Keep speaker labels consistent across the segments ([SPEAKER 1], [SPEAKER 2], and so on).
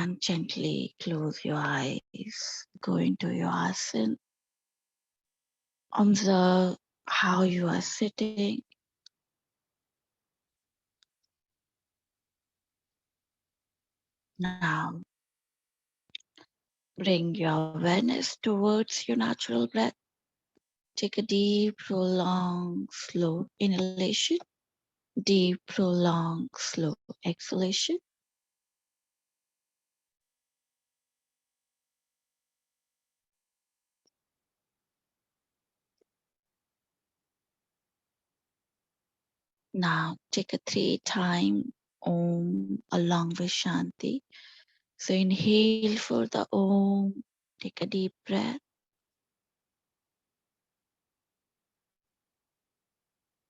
[SPEAKER 1] And gently close your eyes. Go into your asana. Observe how you are sitting. Now, bring your awareness towards your natural breath. Take a deep, prolonged, slow inhalation, deep, prolonged, slow exhalation. Now, take a 3-time Om along with Shanti. So, inhale for the Om, take a deep breath.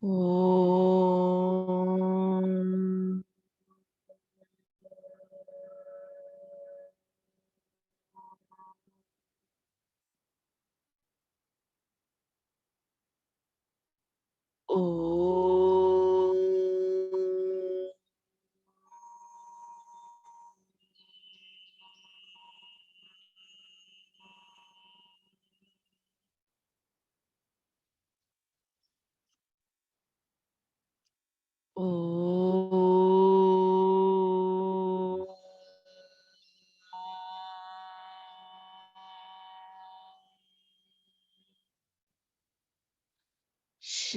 [SPEAKER 1] Om. Om. Om.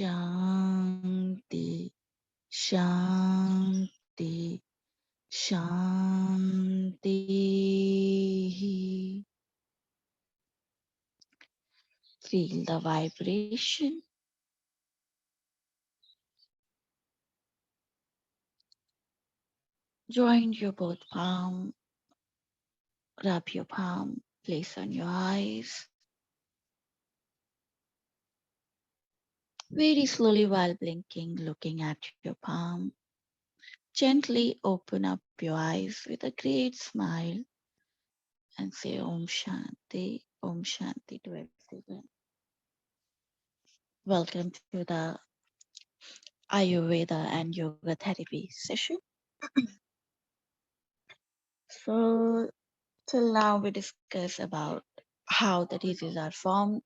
[SPEAKER 1] Shanti, Shanti, Shanti. Feel the vibration. Join your both palm, rub your palm, place on your eyes. Very slowly while blinking, looking at your palm. Gently open up your eyes with a great smile and say Om Shanti to everyone. Welcome to the Ayurveda and yoga therapy session. So till now we discuss about how the diseases are formed.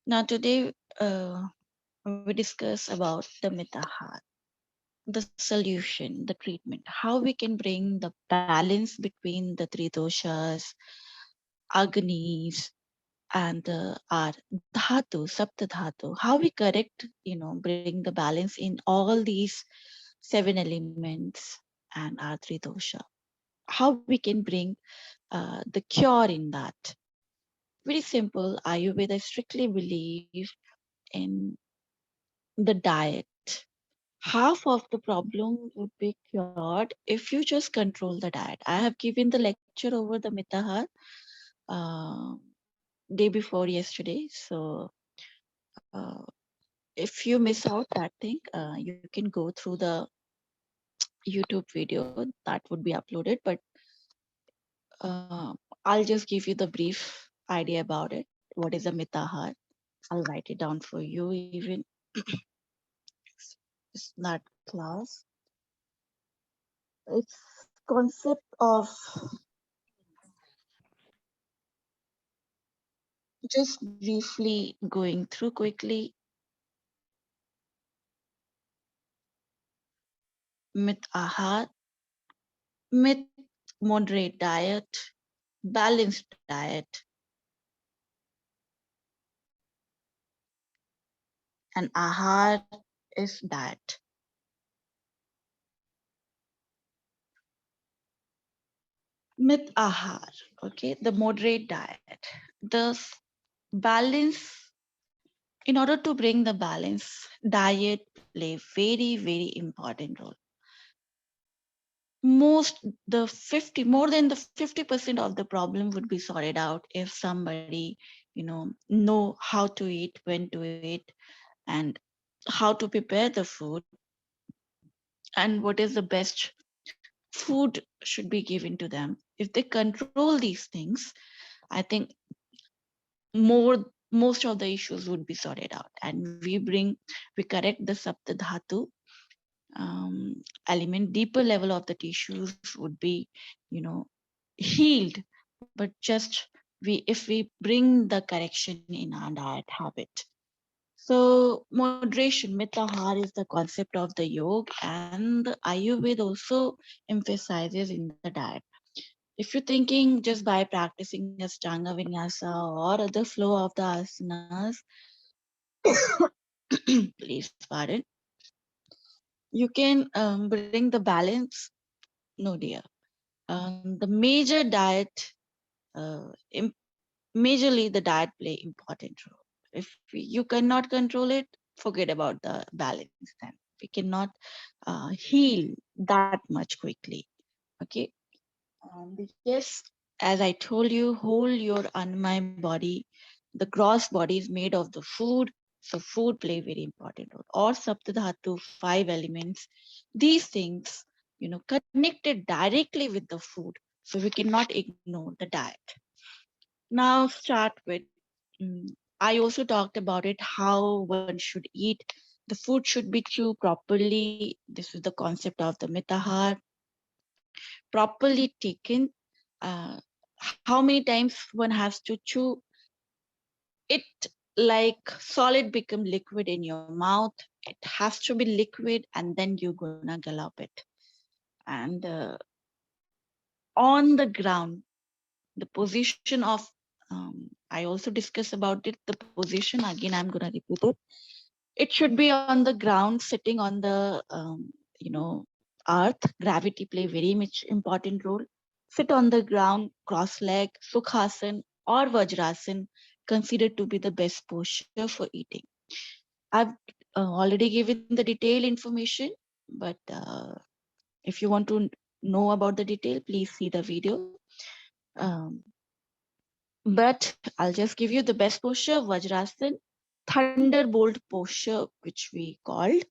[SPEAKER 1] Now today we discuss about the Mithahara, the solution, the treatment, how we can bring the balance between the three doshas, agnis, and our dhatu, sapta dhatu, how we correct, bring the balance in all these 7 elements and our 3 dosha. How we can bring the cure in that. Very simple. Ayurveda strictly believe in the diet. Half of the problem would be cured if you just control the diet. I have given the lecture over the Mithahara uh, day before yesterday. So uh, if you miss out that thing, you can go through the YouTube video that would be uploaded. But uh, I'll just give you the brief idea about it. What is a Mithahara? I'll write it down for you even. It's not class. It's concept of just briefly going through quickly. Mithahara, myth, moderate diet, balanced diet, and ahar is diet. Mithahara, okay, the moderate diet. The balance, in order to bring the balance, diet play very, very important role. More than the 50% of the problem would be sorted out if somebody, know how to eat, when to eat, and how to prepare the food, and what is the best food should be given to them. If they control these things, I think most of the issues would be sorted out, and we correct the sapta dhatu element. Deeper level of the tissues would be, healed, but just if we bring the correction in our diet habit. So moderation, Mithahara is the concept of the yoga, and the Ayurveda also emphasizes in the diet. If you're thinking just by practicing Ashtanga Vinyasa or other flow of the asanas, please pardon, you can bring the balance. No, dear. The major diet, majorly the diet play important role. If you cannot control it, forget about the balance. Then we cannot heal that much quickly. Okay. Yes, as I told you, whole your my body, the gross body is made of the food. So food play very important role. Or Saptadhatu, 5 elements. These things, connected directly with the food. So we cannot ignore the diet. Now start with, I also talked about it, how one should eat. The food should be chewed properly. This is the concept of the Mithahara, properly taken. Uh, how many times one has to chew it, like solid become liquid in your mouth. It has to be liquid, and then you're gonna gulp it. And on the ground, the position of, I also discuss about it, the position again, I'm gonna repeat it. It should be on the ground, sitting on the you know earth. Gravity play very much important role. Sit on the ground, cross leg, sukhasana or vajrasana, considered to be the best posture for eating. I've already given the detailed information, but if you want to know about the detail, please see the video. Um, but I'll just give you the best posture, Vajrasana, Thunderbolt posture, which we called,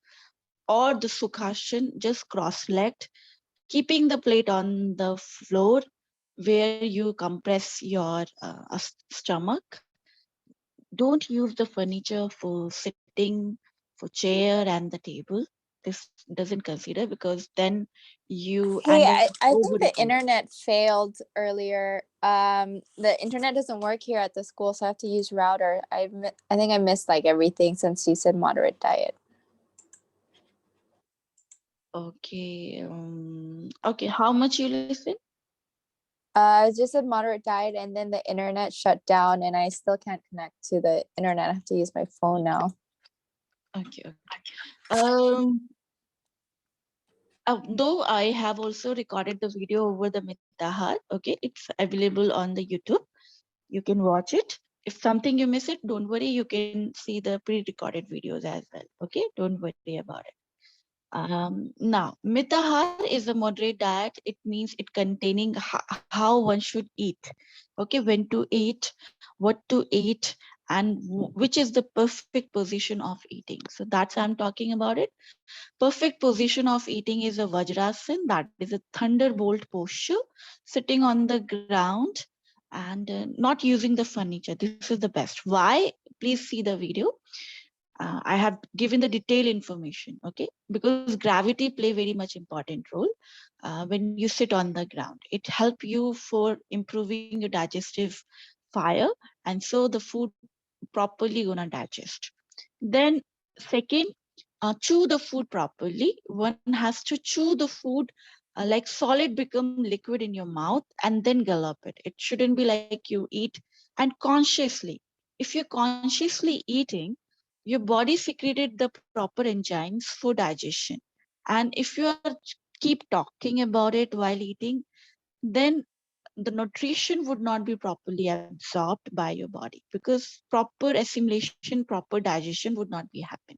[SPEAKER 1] or the Sukhasana, just cross-legged, keeping the plate on the floor where you compress your stomach. Don't use the furniture for sitting, for chair and the table. This doesn't consider, because then you
[SPEAKER 2] Hey,
[SPEAKER 1] end up
[SPEAKER 2] I think the
[SPEAKER 1] overeating.
[SPEAKER 2] internet failed earlier. The internet doesn't work here at the school, so I have to use router. I think I missed like everything since you said moderate diet.
[SPEAKER 1] Okay. Okay. How much you listen?
[SPEAKER 2] I just said moderate diet, and then the internet shut down, and I still can't connect to the internet. I have to use my phone now.
[SPEAKER 1] Okay. Okay. Though I have also recorded the video over the Mithahara. Okay, it's available on the YouTube. You can watch it. If something you miss it, don't worry. You can see the pre-recorded videos as well. Okay, don't worry about it. Now, Mithahara is a moderate diet. It means it containing how one should eat. Okay, when to eat, what to eat, and which is the perfect position of eating. So that's I'm talking about it. Perfect position of eating is a Vajrasana, that is a thunderbolt posture, sitting on the ground and not using the furniture. This is the best. Why? Please see the video. I have given the detailed information, okay? Because gravity play very much important role when you sit on the ground. It help you for improving your digestive fire, and so the food properly gonna digest. Then second, chew the food properly. One has to chew the food like solid become liquid in your mouth and then gulp it. It shouldn't be like you eat and consciously. If you're consciously eating, your body secreted the proper enzymes for digestion. And if you are keep talking about it while eating, then the nutrition would not be properly absorbed by your body, because proper assimilation, proper digestion would not be happen.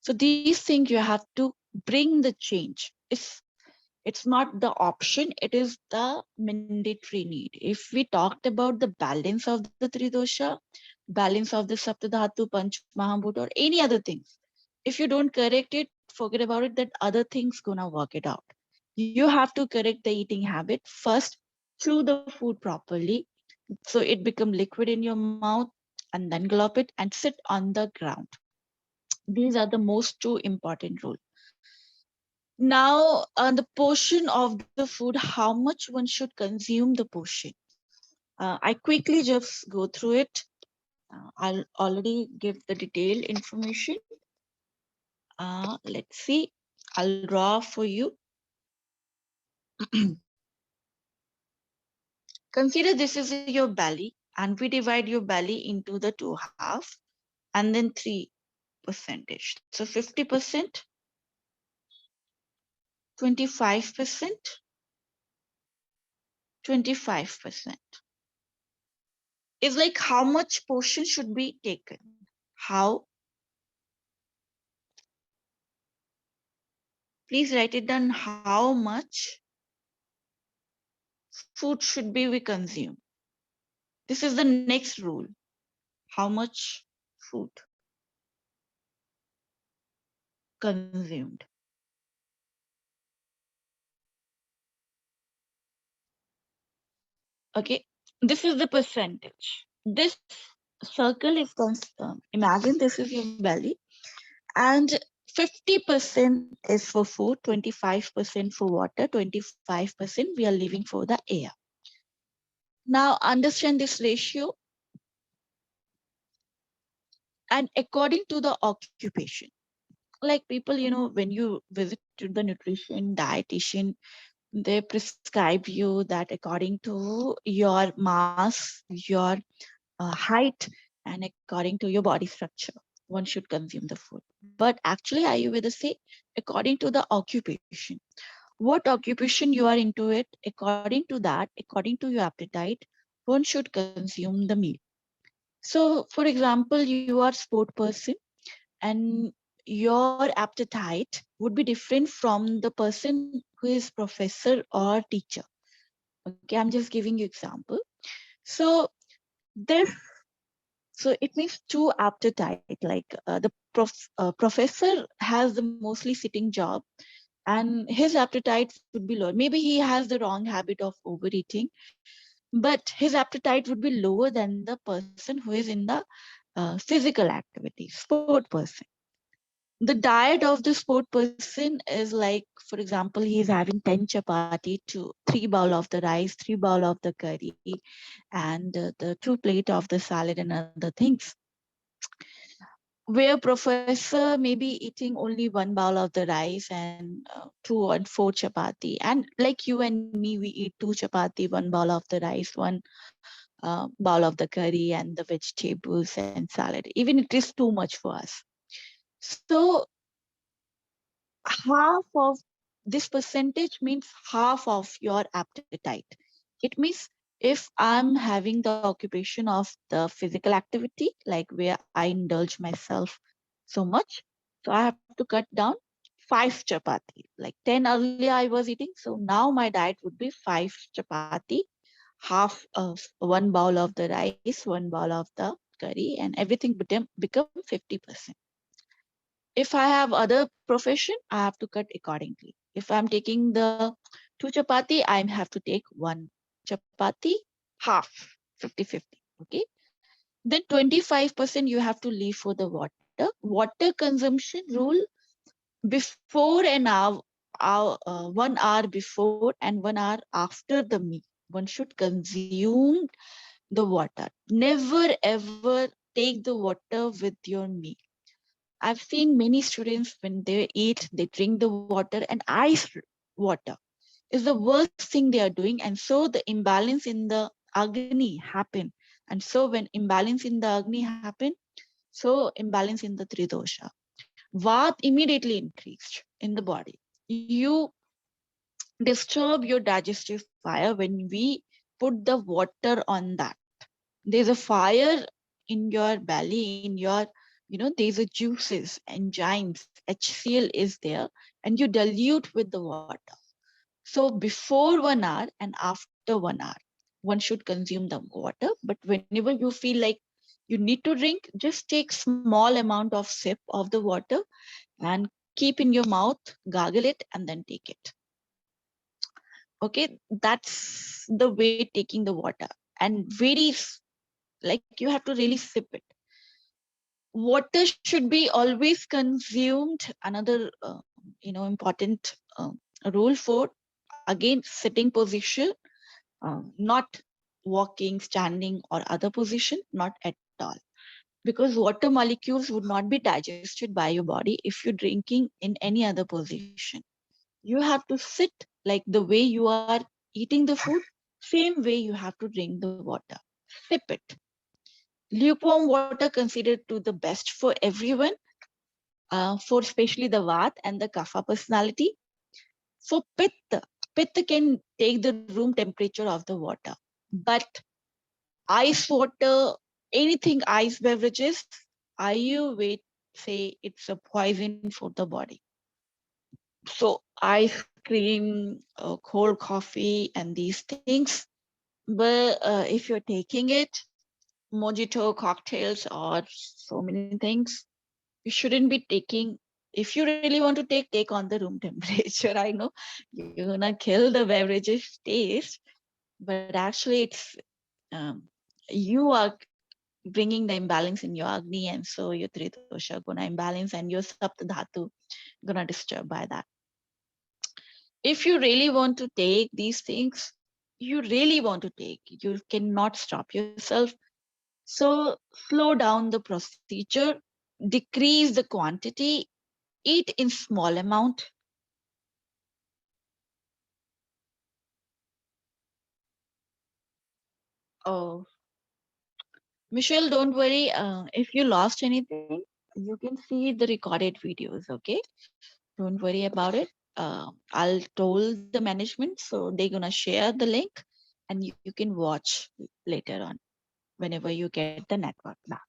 [SPEAKER 1] So these things you have to bring the change. It's not the option, it is the mandatory need. If we talked about the balance of the three dosha, balance of the saptadhatu, panch mahabhut, or any other things, if you don't correct it, forget about it, that other things gonna work it out. You have to correct the eating habit first. Chew the food properly so it become liquid in your mouth, and then gulp it and sit on the ground. These are the most two important rules. Now, the portion of the food, how much one should consume the portion. I quickly just go through it. I'll already give the detailed information. Let's see. I'll draw for you. Consider this is your belly, and we divide your belly into the two halves, and then 3 percentage. So 50%, 25%, 25%. Is like how much portion should be taken. How? Please write it down. How much food should be we consume? This is the next rule. How much food consumed? Okay, this is the percentage. This circle is imagine this is your belly, and 50% is for food, 25% for water, 25% we are leaving for the air. Now understand this ratio, and according to the occupation. Like people, when you visit to the nutrition dietitian, they prescribe you that according to your mass, your height, and according to your body structure, one should consume the food. But actually Ayurveda say according to the occupation, what occupation you are into it, according to that, according to your appetite, one should consume the meal. So for example, you are sport person, and your appetite would be different from the person who is professor or teacher. Okay, I'm just giving you example. So this, so it means two appetite. Like the professor has the mostly sitting job, and his appetite would be lower. Maybe he has the wrong habit of overeating, but his appetite would be lower than the person who is in the physical activity, sport person. The diet of the sport person is like, for example, he's having 10 chapati, to 3 bowl of the rice, 3 bowl of the curry, and the 2 plate of the salad and other things. Where professor may be eating only 1 bowl of the rice and 2 or 4 chapati, and like you and me, we eat 2 chapati, 1 bowl of the rice, one bowl of the curry, and the vegetables and salad. Even it is too much for us. So half of this percentage means half of your appetite. It means if I'm having the occupation of the physical activity, like where I indulge myself so much, so I have to cut down 5 chapati. Like 10 earlier I was eating, so now my diet would be 5 chapati, half of 1 bowl of the rice, 1 bowl of the curry, and everything become 50%. If I have other profession, I have to cut accordingly. If I'm taking the 2 chapati, I have to take 1 chapati, half, 50-50. Okay. Then 25% you have to leave for the water. Water consumption rule: before an hour, 1 hour before and 1 hour after the meal, one should consume the water. Never ever take the water with your meal. I've seen many students when they eat, they drink the water, and ice water is the worst thing they are doing. And so the imbalance in the Agni happen. And so when imbalance in the Agni happen, so imbalance in the Tridosha. Vat immediately increased in the body. You disturb your digestive fire when we put the water on that. There's a fire in your belly, in your, there's a juices, enzymes, HCl is there, and you dilute with the water. So before 1 hour and after 1 hour, one should consume the water. But whenever you feel like you need to drink, just take small amount of sip of the water and keep in your mouth, gargle it, and then take it. Okay, that's the way taking the water. And like you have to really sip it. Water should be always consumed. Another important Rule 4, again, sitting position, not walking, standing, or other position, not at all. Because water molecules would not be digested by your body if you're drinking in any other position. You have to sit like the way you are eating the food, same way you have to drink the water. Sip it. Lukewarm water considered to the best for everyone, for especially the Vat and the Kapha personality. For Pitta can take the room temperature of the water. But ice water, anything ice beverages, Ayurveda say it's a poison for the body. So ice cream, cold coffee, and these things. But if you're taking it, mojito, cocktails, or so many things, you shouldn't be taking. If you really want to take on the room temperature. I know you're gonna kill the beverages taste, but actually it's you are bringing the imbalance in your Agni, and so your Tridosha gonna imbalance, and your Sapta Dhatu gonna disturb by that. If you really want to take these things, you really want to take, you cannot stop yourself. So slow down the procedure, decrease the quantity, eat in small amount. Oh, Michelle, don't worry. If you lost anything, you can see the recorded videos. Okay, don't worry about it. I'll told the management, so they're gonna share the link, and you can watch later on whenever you get the network back.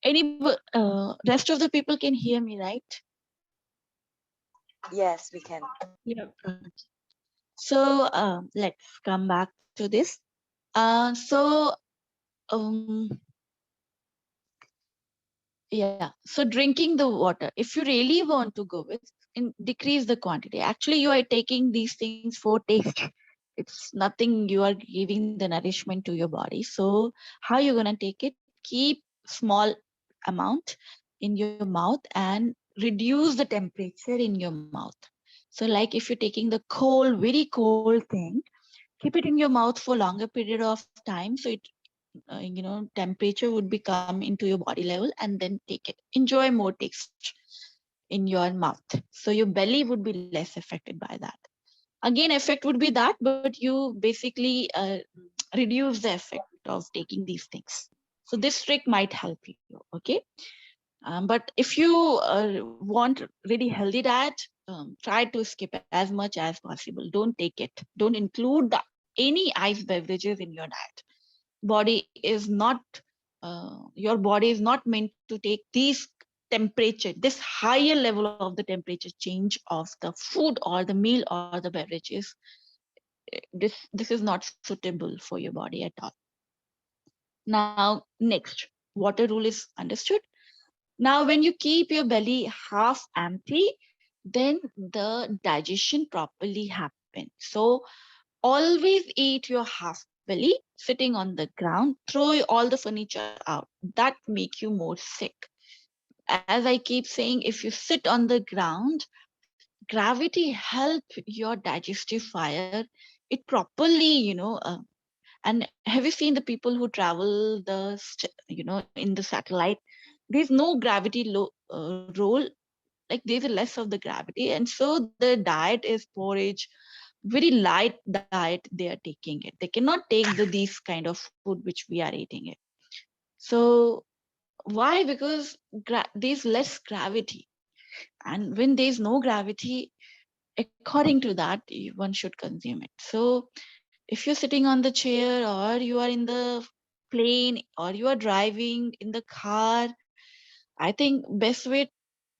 [SPEAKER 1] Any rest of the people can hear me, right?
[SPEAKER 3] Yes, we can.
[SPEAKER 1] Yeah. So let's come back to this. So um, yeah. So drinking the water, if you really want to go with, decrease the quantity. Actually, you are taking these things for taste. It's nothing. You are giving the nourishment to your body. So how you're gonna take it? Keep small amount in your mouth and reduce the temperature in your mouth. So like if you're taking the cold, very cold thing, keep it in your mouth for longer period of time, so it temperature would be come into your body level, and then take it. Enjoy more taste in your mouth, so your belly would be less affected by that. Again, effect would be that, but you basically reduce the effect of taking these things. So this trick might help you. Okay. But if you want really healthy diet, try to skip as much as possible. Don't take it. Don't include any ice beverages in your diet. Body is not your body is not meant to take these temperature, this higher level of the temperature change of the food or the meal or the beverages. This is not suitable for your body at all. Now next, water rule is understood. Now when you keep your belly half empty, then the digestion properly happens. So always eat your half belly sitting on the ground. Throw all the furniture out. That make you more sick. As I keep saying, if you sit on the ground, gravity help your digestive fire. It properly, and have you seen the people who travel in the satellite? There's no gravity role, like there's a less of the gravity, and so the diet is porridge, very light diet they are taking it. They cannot take these kind of food which we are eating it. So why? Because there's less gravity, and when there's no gravity, according to that, one should consume it. So if you're sitting on the chair, or you are in the plane, or you are driving in the car, I think best way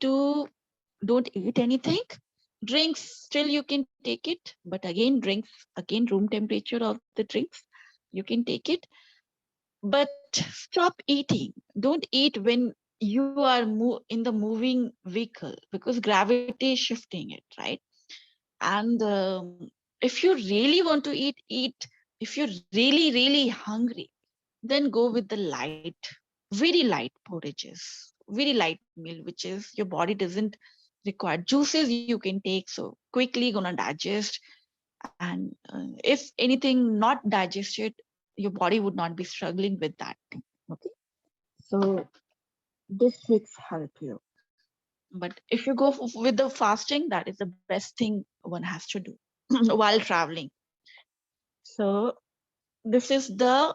[SPEAKER 1] to don't eat anything. Drinks, still you can take it, but again, drinks, again, room temperature of the drinks, you can take it. But stop eating. Don't eat when you are in the moving vehicle, because gravity is shifting it, right? And if you really want to eat. If you're really hungry, then go with the light, very light porridges, very light meal, which is your body doesn't required juices you can take, so quickly gonna digest. And if anything not digested, your body would not be struggling with that thing. Okay, so this tricks help you. But if you go with the fasting, that is the best thing one has to do while traveling. So this is the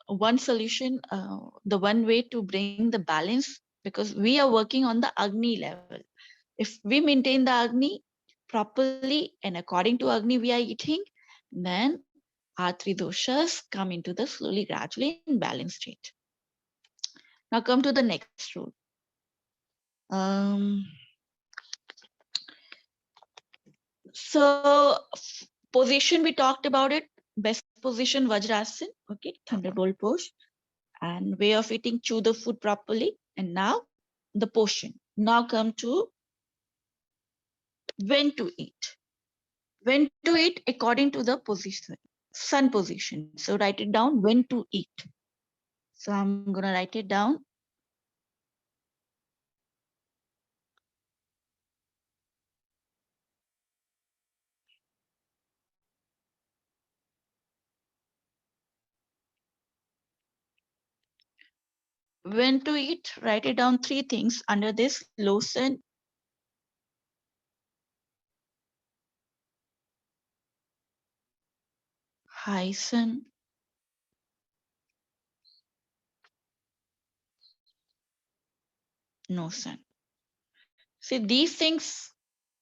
[SPEAKER 1] one solution, the one way to bring the balance, because we are working on the Agni level. If we maintain the Agni properly and according to Agni we are eating, then our three doshas come into the slowly, gradually in balanced state. Now come to the next rule. Um, so position, we talked about it. Best position Vajrasana, okay, Thunderbolt pose, and way of eating, chew the food properly. And now the portion. Now come to when to eat. When to eat according to the position, sun position. So write it down, when to eat. So I'm gonna write it down. When to eat, write it down, three things under this: low sun, high sun, no sun. See, these things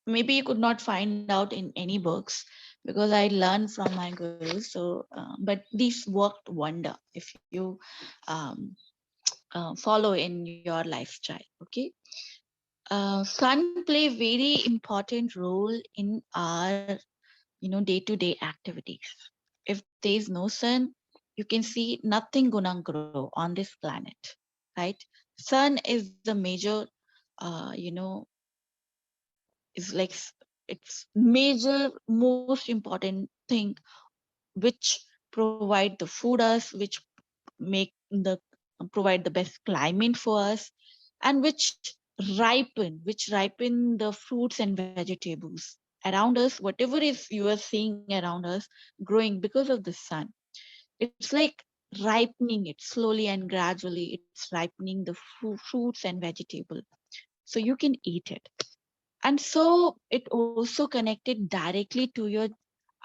[SPEAKER 1] maybe you could not find out in any books, because I learned from my gurus. So, but these worked wonder if you um, follow in your lifestyle. Okay, sun play very important role in our day-to-day activities. If there is no sun, you can see nothing gonna grow on this planet, right? Sun is the major is like it's major most important thing, which provide the food us, which make the provide the best climate for us, and which ripen the fruits and vegetables around us. Whatever is you are seeing around us growing because of the sun, it's like ripening it slowly and gradually. It's ripening the fruits and vegetable, so you can eat it. And so it also connected directly to your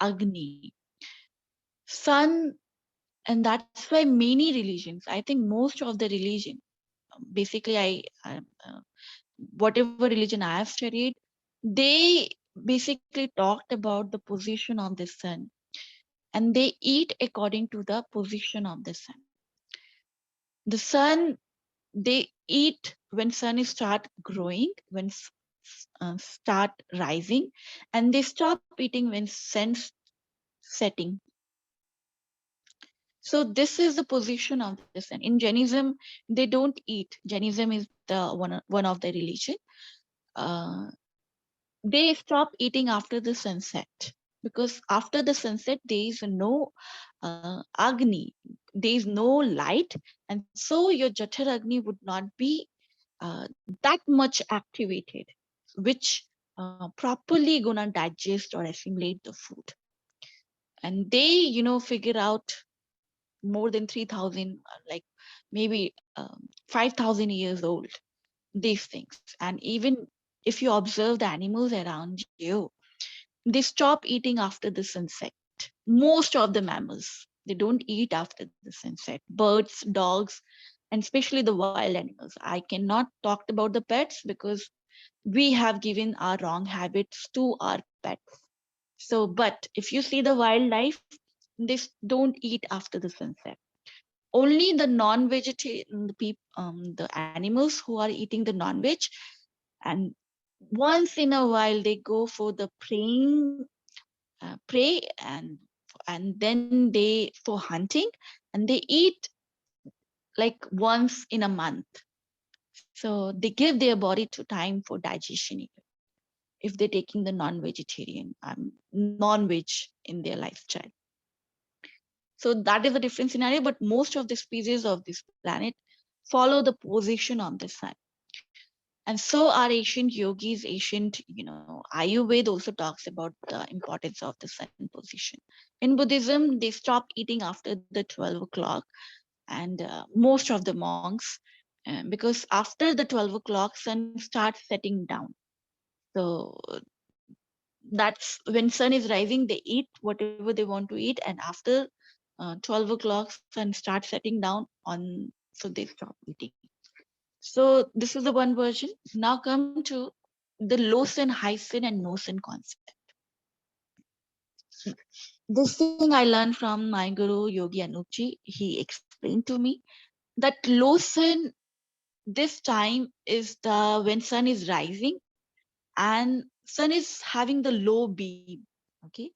[SPEAKER 1] Agni, sun. And that's why many religions, I think most of the religion, basically whatever religion I have studied, they basically talked about the position of the sun, and they eat according to the position of the sun. The sun, they eat when sun is start growing, when start rising, and they stop eating when sun's setting. So this is the position of the sun. In Jainism, they don't eat. Jainism is the one of the religion. Uh, they stop eating after the sunset, because after the sunset there is no Agni, there is no light, and so your Jathar Agni would not be that much activated, which properly gonna digest or assimilate the food. And they figure out more than 3,000, like maybe 5,000 years old, these things. And even if you observe the animals around you, they stop eating after the sunset. Most of the mammals, they don't eat after the sunset. Birds, dogs, and especially the wild animals. I cannot talk about the pets because we have given our wrong habits to our pets. So, but if you see the wildlife, they don't eat after the sunset. Only the non-vegetarian, the animals who are eating the non-veg, and once in a while they go for the prey, and then they for hunting, and they eat like once in a month. So they give their body to time for digestion, even if they're taking the non-vegetarian, non-veg in their lifestyle. So that is a different scenario, but most of the species of this planet follow the position of the sun. And so our ancient yogis, ancient, Ayurveda also talks about the importance of the sun position. In Buddhism, they stop eating after the 12 o'clock, and most of the monks, because after the 12 o'clock, sun starts setting down. So that's when sun is rising, they eat whatever they want to eat, and after 12 o'clock, sun starts setting down on, so they stop eating. So this is the one version. Now come to the low sin, high sin, and no sin concept. This thing I learned from my guru Yogi Anuchi. He explained to me that low sin this time is the when sun is rising and sun is having the low beam. Okay,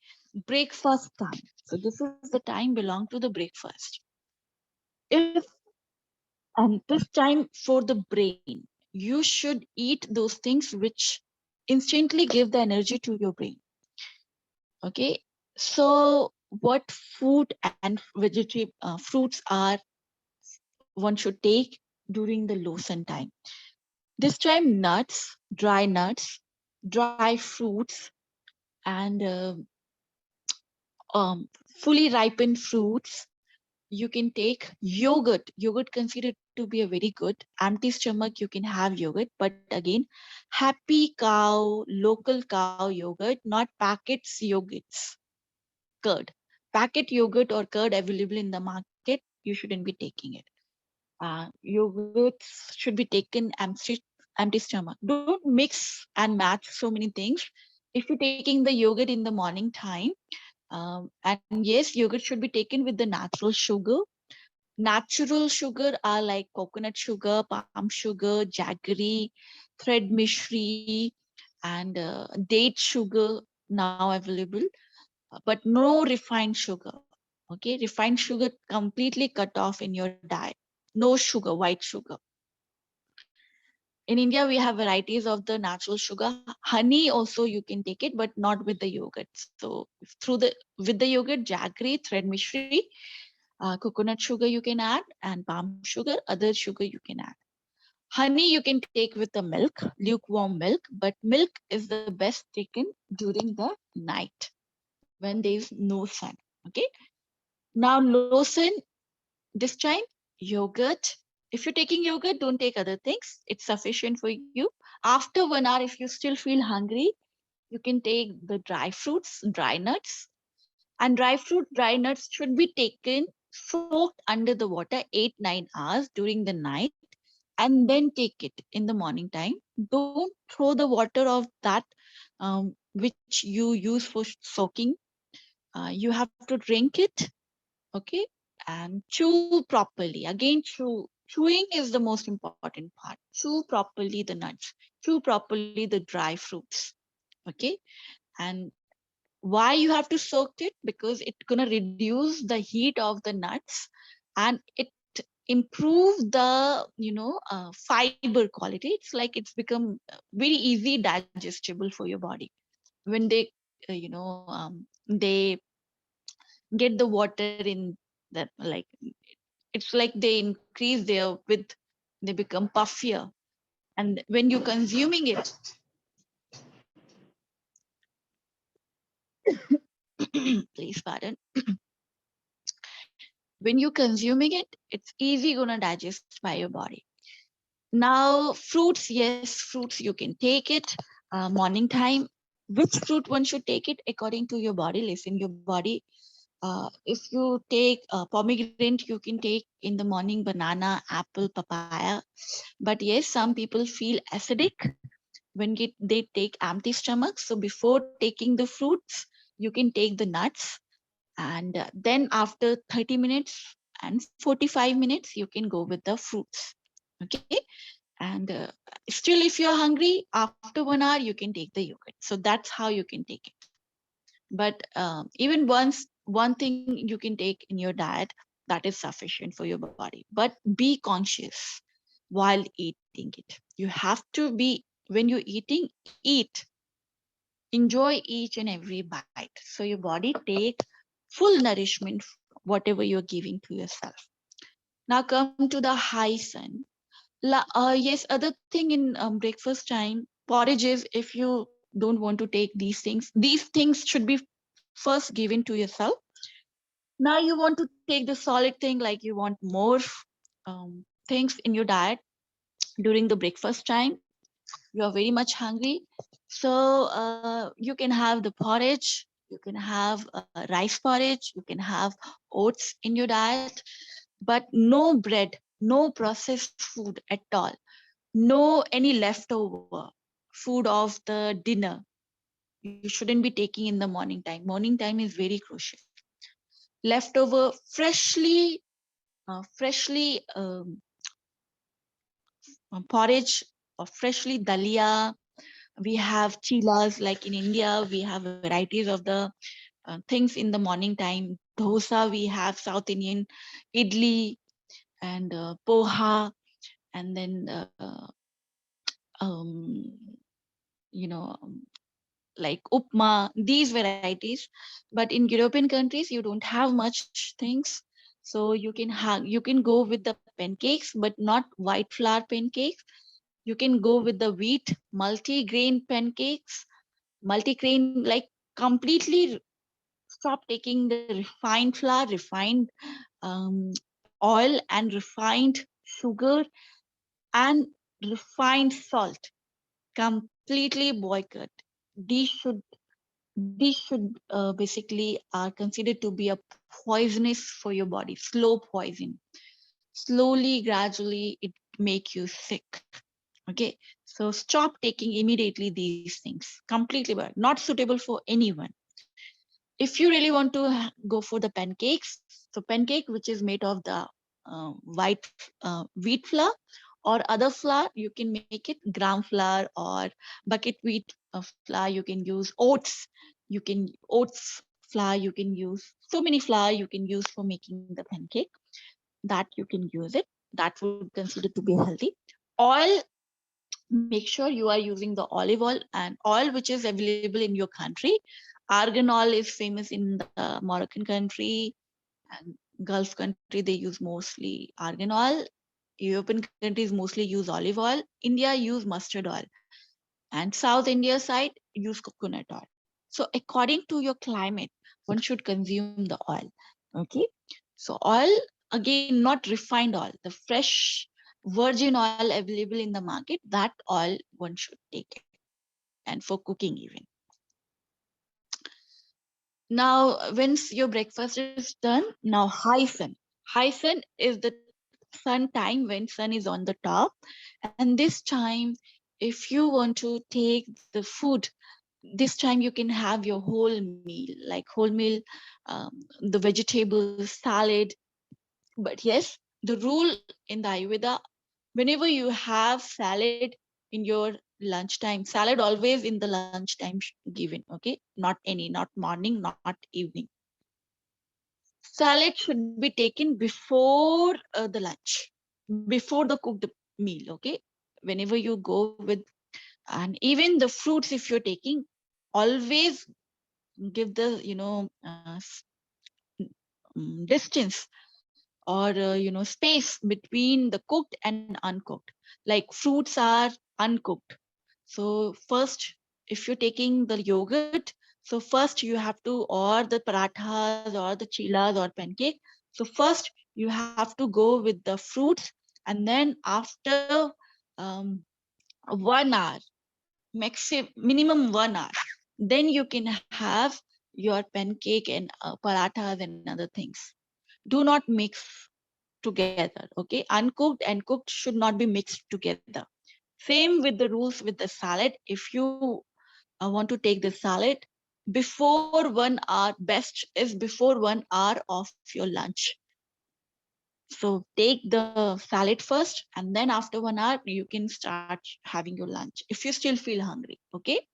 [SPEAKER 1] breakfast time. So this is the time belong to the breakfast. If and this time for the brain, you should eat those things which instantly give the energy to your brain. Okay, so what food and vegetable fruits are one should take during the low sun time? This time nuts, dry fruits, and fully ripened fruits. You can take yogurt. Yogurt considered to be a very good empty stomach. You can have yogurt, but again, happy cow, local cow yogurt, not packets yogurts, curd. Packet yogurt or curd available in the market, you shouldn't be taking it. Yogurts should be taken empty stomach. Don't mix and match so many things. If you're taking the yogurt in the morning time, and yes, yogurt should be taken with the natural sugar. Natural sugar are like coconut sugar, palm sugar, jaggery, thread mishri, and date sugar now available, but no refined sugar. Okay, refined sugar completely cut off in your diet. No sugar, white sugar. In India, we have varieties of the natural sugar. Honey also you can take it, but not with the yogurt. So through the with the yogurt, jaggery, thread mishri, coconut sugar you can add, and palm sugar, other sugar you can add. Honey you can take with the milk, lukewarm milk, but milk is the best taken during the night when there is no sun. Okay. Now low sun, this time yogurt. If you're taking yogurt, don't take other things. It's sufficient for you. After 1 hour, if you still feel hungry, you can take the dry fruits, dry nuts. And dry nuts should be taken soaked under the water 8-9 hours during the night, and then take it in the morning time. Don't throw the water of that which you use for soaking. You have to drink it. Okay, and chew properly. Again, chewing is the most important part. Chew properly the nuts, chew properly the dry fruits. Okay, and why you have to soak it? Because it's gonna reduce the heat of the nuts, and it improve the fiber quality. It's like it's become very easy digestible for your body when they they get the water in that, like it's like they increase their with, they become puffier, and when you're consuming it, please pardon, when you're consuming it, it's easy gonna digest by your body. Now fruits, yes, fruits you can take it morning time. Which fruit one should take it according to your body? Listen, your body, if you take pomegranate, you can take in the morning, banana, apple, papaya. But yes, some people feel acidic when they take empty stomach. So before taking the fruits, you can take the nuts, and then after 30 minutes and 45 minutes, you can go with the fruits. Okay, and still, if you're hungry, after 1 hour, you can take the yogurt. So that's how you can take it. But even once, one thing you can take in your diet, that is sufficient for your body. But be conscious while eating it. You have to be, when you're eating, eat, enjoy each and every bite, so your body take full nourishment, whatever you're giving to yourself. Now come to the high sun. Yes, other thing in breakfast time, porridges, if you don't want to take these things should be first given to yourself. Now you want to take the solid thing, like you want more things in your diet during the breakfast time. You are very much hungry. So you can have the porridge, you can have rice porridge, you can have oats in your diet, but no bread, no processed food at all, no any leftover food of the dinner. You shouldn't be taking in the morning time. Morning time is very crucial. Leftover freshly porridge or freshly dalia. We have chilas, like in India we have varieties of the things in the morning time. Dosa, we have South Indian idli and poha, and then um, you know like upma, these varieties. But in European countries you don't have much things, so you can go with the pancakes, but not white flour pancakes. You can go with the wheat multi-grain pancakes. Multi-grain, like completely stop taking the refined flour, refined um, oil, and refined sugar and refined salt. Completely boycott. These should these should basically are considered to be a poisonous for your body, slow poison. Slowly, gradually, it make you sick. Okay, so stop taking immediately these things. Completely bad, not suitable for anyone. If you really want to go for the pancakes, so pancake which is made of the white wheat flour or other flour, you can make it gram flour or bucket wheat flour. You can use oats, you can oats flour, you can use so many flour you can use for making the pancake. That you can use it, that would consider to be healthy. Oil, make sure you are using the olive oil and oil which is available in your country. Argan oil is famous in the Moroccan country and Gulf country. They use mostly argan oil. European countries mostly use olive oil. India use mustard oil, and South India side use coconut oil. So according to your climate, one should consume the oil. Okay, so oil, again, not refined oil, the fresh virgin oil available in the market, that oil one should take it, and for cooking even. Now, once your breakfast is done, now high sun. High sun is the sun time when sun is on the top. And this time, if you want to take the food, this time you can have your whole meal, like whole meal, the vegetables, salad. But yes, the rule in the Ayurveda, whenever you have salad in your lunchtime, salad always in the lunchtime given, okay? Not any, not morning, not evening. Salad should be taken before the lunch, before the cooked meal, okay? Whenever you go with, and even the fruits, if you're taking, always give the, distance or space between the cooked and uncooked. Like fruits are uncooked, so first, if you're taking the yogurt, so first you have to, or the parathas or the chilas or pancake, so first you have to go with the fruits, and then after um, 1 hour, minimum 1 hour, then you can have your pancake and parathas and other things. Do not mix together, okay? Uncooked and cooked should not be mixed together. Same with the rules with the salad. If you want to take the salad, before 1 hour, best is before 1 hour of your lunch. So take the salad first, and then after 1 hour you can start having your lunch if you still feel hungry, okay?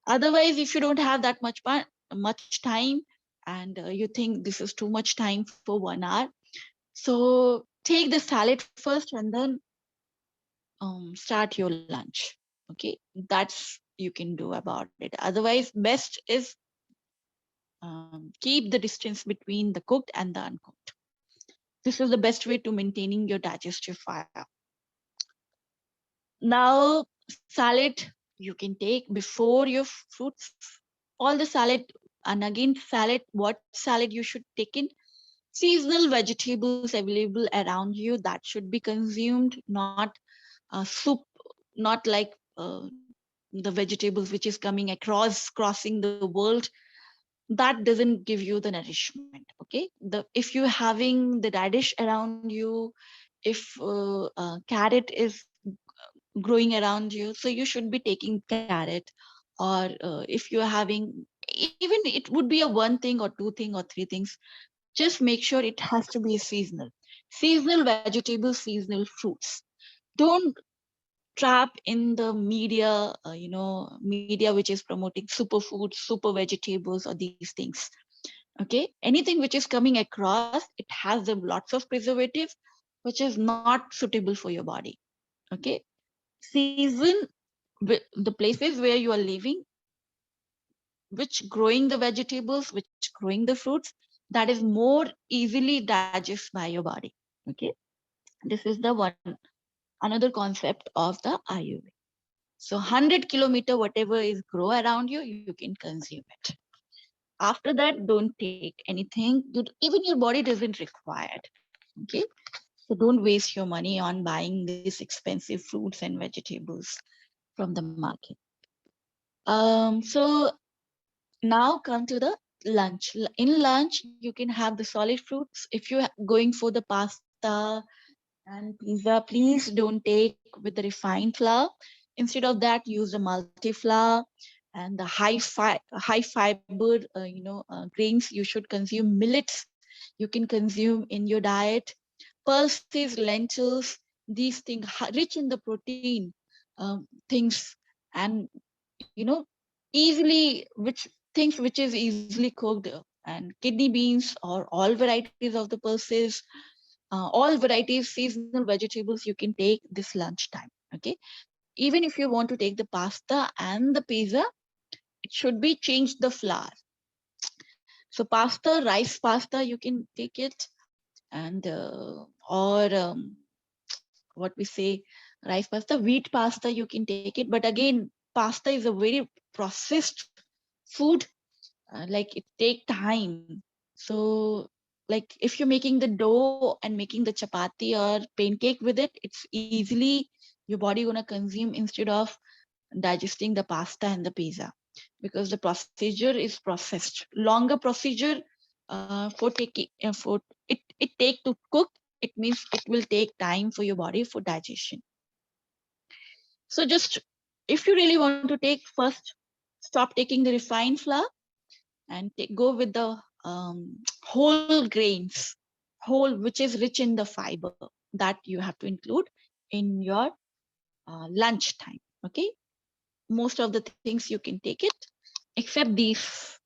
[SPEAKER 1] Otherwise, if you don't have that much time, and you think this is too much time for 1 hour, so take the salad first and then start your lunch. Okay, that's you can do about it. Otherwise, best is keep the distance between the cooked and the uncooked. This is the best way to maintaining your digestive fire. Now, salad you can take before your fruits. All the salad, and again, salad, what salad you should take in? Seasonal vegetables available around you that should be consumed, not soup, not like the vegetables which is coming across, crossing the world. That doesn't give you the nourishment. Okay, if you're having the radish around you, if carrot is growing around you, so you should be taking carrot. Or if you're having, even it would be a one thing or two thing or three things, just make sure it has to be seasonal vegetables, seasonal fruits. Don't trap in the media, media which is promoting superfoods, super vegetables, or these things. Okay, anything which is coming across, it has the lots of preservatives which is not suitable for your body. Okay, season, the places where you are living, which growing the vegetables, which growing the fruits, that is more easily digest by your body. Okay, this is the one another concept of the Ayurveda. So 100 kilometer, whatever is grow around you, you can consume it. After that, don't take anything. Even your body doesn't require it. Okay. So don't waste your money on buying these expensive fruits and vegetables from the market. So now come to the lunch. In lunch, you can have the solid fruits. If you're going for the pasta and pizza, please don't take with the refined flour. Instead of that, use the multi flour and the high fiber grains. You should consume millets. You can consume in your diet. Pulses, lentils, these things rich in the protein things. And easily, which things which is easily cooked, and kidney beans or all varieties of the pulses, all varieties, seasonal vegetables you can take this lunchtime. Okay, even if you want to take the pasta and the pizza, it should be changed the flour. So pasta, rice pasta, you can take it. And or what we say, rice pasta, wheat pasta, you can take it. But again, pasta is a very processed food. Like it take time. So like if you're making the dough and making the chapati or pancake with it, it's easily your body gonna consume instead of digesting the pasta and the pizza, because the procedure is processed, longer procedure for taking for it take to cook. It means it will take time for your body for digestion. So just, if you really want to take, first stop taking the refined flour and go with the whole grains, whole, which is rich in the fiber, that you have to include in your lunch time. Okay, most of the things you can take it, except these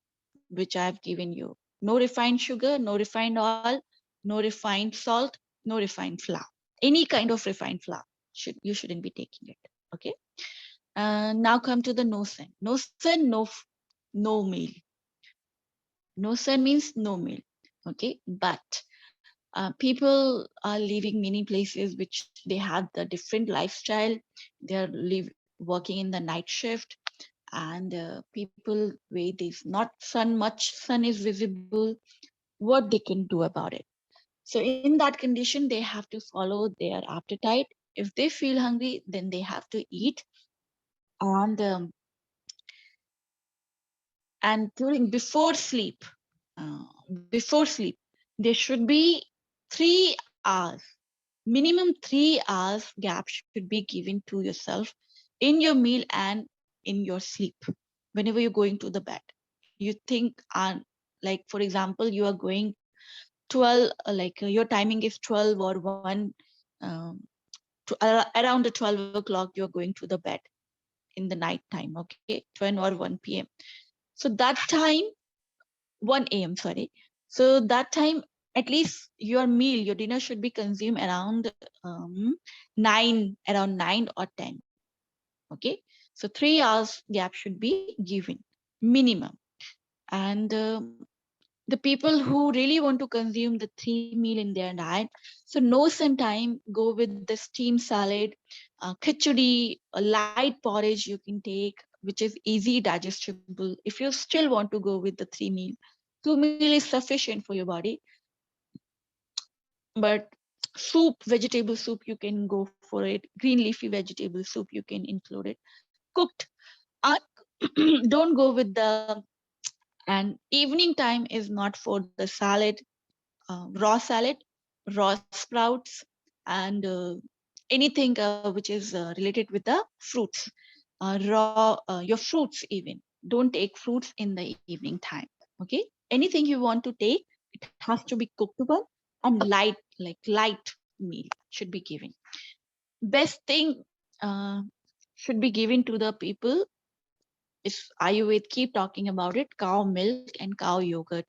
[SPEAKER 1] which I have given you. No refined sugar, no refined oil, no refined salt, no refined flour. Any kind of refined flour you shouldn't be taking it. Okay. Now come to the no sun. No sun, no meal. No sun means no meal. Okay. But people are living many places which they have the different lifestyle. They are working in the night shift, and people where there's not much sun is visible. What they can do about it? So in that condition, they have to follow their appetite. If they feel hungry, then they have to eat. And during uh, before sleep, there should be 3 hours, minimum 3 hours gap should be given to yourself in your meal and in your sleep. Whenever you're going to the bed, you think, like for example, you are going 12, your timing is 12 or 1, um, around the 12 o'clock you're going to the bed in the night time. Okay, 12 or 1 p.m. So that time, 1 a.m., sorry. So that time, at least your meal, your dinner should be consumed around 9 or 10. Okay. So 3 hours gap should be given minimum. And the people who really want to consume the 3 meal in their diet, so no sun time, go with the steamed salad, khichdi, a light porridge you can take, which is easy digestible. If you still want to go with the 3 meal, 2 meal is sufficient for your body. But soup, vegetable soup, you can go for it. Green leafy vegetable soup, you can include it. Cooked. Uh, don't go with the, and evening time is not for the salad, salad, raw sprouts, and anything which is related with the fruits, your fruits even. Don't take fruits in the evening time. Okay, anything you want to take, it has to be cookable and light, like light meal should be given. Best thing should be given to the people is Ayurveda keep talking about it: cow milk and cow yogurt,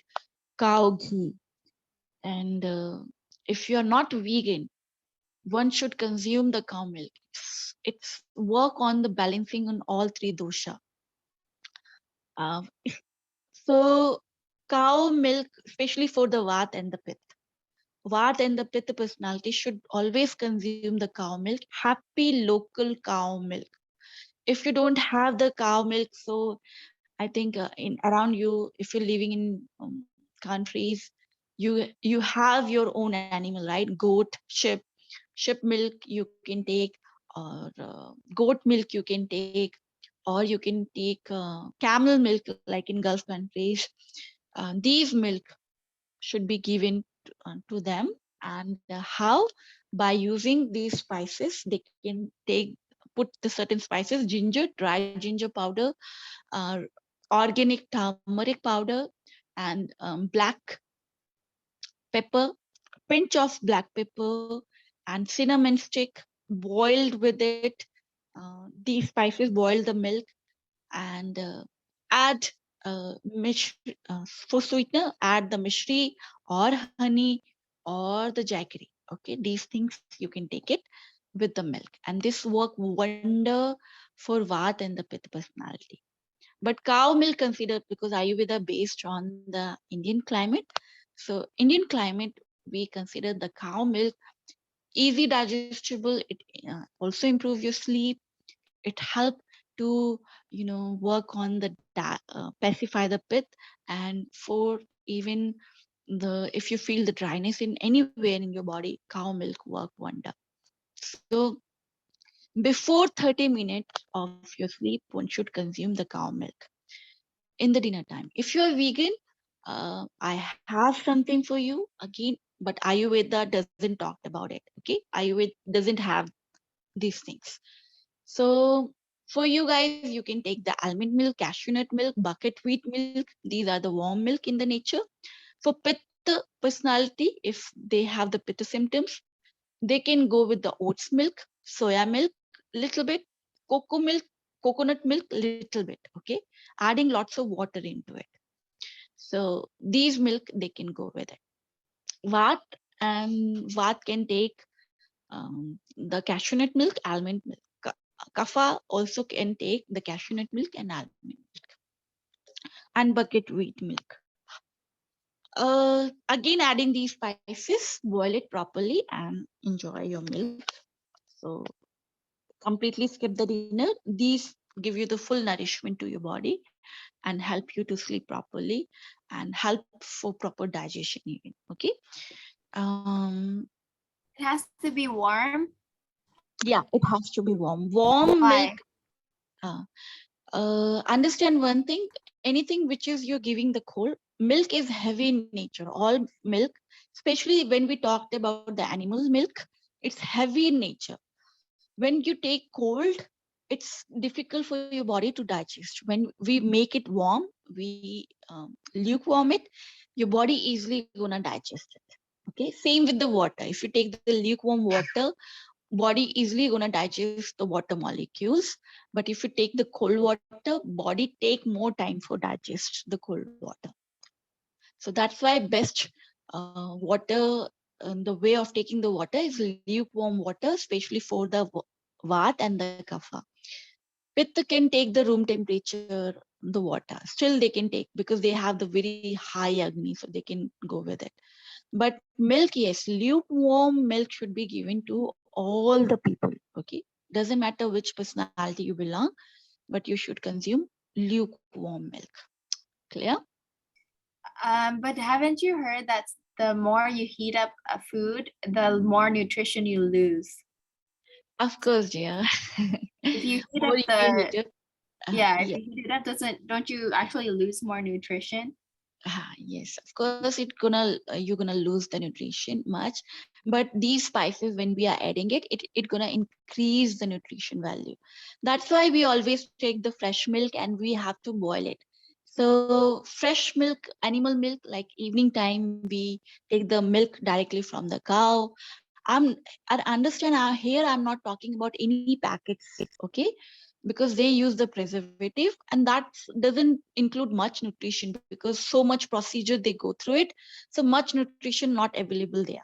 [SPEAKER 1] cow ghee. And if you're not vegan, one should consume the cow milk. It's work on the balancing on all three dosha. Uh, so cow milk, especially for the Vat and the Pitta. Vata and the Pitta personality should always consume the cow milk, happy local cow milk. If you don't have the cow milk, so I think in around you, if you're living in countries, you have your own animal, right? Goat, sheep milk you can take, or goat milk you can take, or you can take camel milk, like in Gulf countries. These milk should be given to them. And how? By using these spices, they can take, put the certain spices: ginger, dry ginger powder, uh, organic turmeric powder, and black pepper, pinch of black pepper, and cinnamon stick boiled with it. These spices, boil the milk, and add for sweetener, add the mishri or honey or the jaggery. Okay, these things you can take it with the milk, and this work wonder for Vat and the Pitta personality. But cow milk considered, because Ayurveda based on the Indian climate. So Indian climate, we consider the cow milk easy digestible. It also improve your sleep. It help to work on the pacify the pit, and for even the, if you feel the dryness in anywhere in your body, cow milk work wonder. So before 30 minutes of your sleep, one should consume the cow milk in the dinner time. If you're vegan, I have something for you again, but Ayurveda doesn't talk about it. Okay, Ayurveda doesn't have these things. So for you guys, you can take the almond milk, cashew nut milk, bucket wheat milk. These are the warm milk in the nature. For pitta personality, if they have the pitta symptoms, they can go with the oats milk, soya milk, little bit, cocoa milk, coconut milk, little bit. Okay, adding lots of water into it. So these milk they can go with it. Vat, and Vat can take the cashew nut milk, almond milk. Kapha also can take the cashew nut milk and almond milk, and bucket wheat milk. Again, adding these spices, boil it properly, and enjoy your milk. So completely skip the dinner. These give you the full nourishment to your body and help you to sleep properly and help for proper digestion even. Okay. Um,
[SPEAKER 2] It has to be warm.
[SPEAKER 1] yeah, it has to be warm. Warm milk.
[SPEAKER 2] Why?
[SPEAKER 1] Uh, Understand one thing: anything which is you're giving the cold, milk is heavy in nature. All milk, especially when we talked about the animal milk, it's heavy in nature. When you take cold, it's difficult for your body to digest. When we make it warm, we lukewarm it, your body easily gonna digest it. Okay, same with the water. If you take the lukewarm water, body easily gonna digest the water molecules. But if you take the cold water, body take more time for digest the cold water. So that's why best water, the way of taking the water is lukewarm water, especially for the Vat and the Kapha. Pitta can take the room temperature, the water. Still they can take, because they have the very high Agni, so they can go with it. But milk, yes, lukewarm milk should be given to all the people. Okay. Doesn't matter which personality you belong, but you should consume lukewarm milk. Clear?
[SPEAKER 2] But haven't you heard that the more you heat up a food, the more nutrition you lose?
[SPEAKER 1] Of course, dear.
[SPEAKER 2] If you heat
[SPEAKER 1] More
[SPEAKER 2] up
[SPEAKER 1] you
[SPEAKER 2] the
[SPEAKER 1] heat it,
[SPEAKER 2] yeah, if
[SPEAKER 1] yes.
[SPEAKER 2] you heat it up, don't you actually lose more nutrition?
[SPEAKER 1] Yes, of course, you're gonna lose the nutrition much, but these spices when we are adding it gonna increase the nutrition value. That's why we always take the fresh milk and we have to boil it. So fresh milk, animal milk, like evening time, we take the milk directly from the cow. I understand. Here I'm not talking about any packets, okay? Because they use the preservative, and that doesn't include much nutrition because so much procedure they go through it, so much nutrition not available there.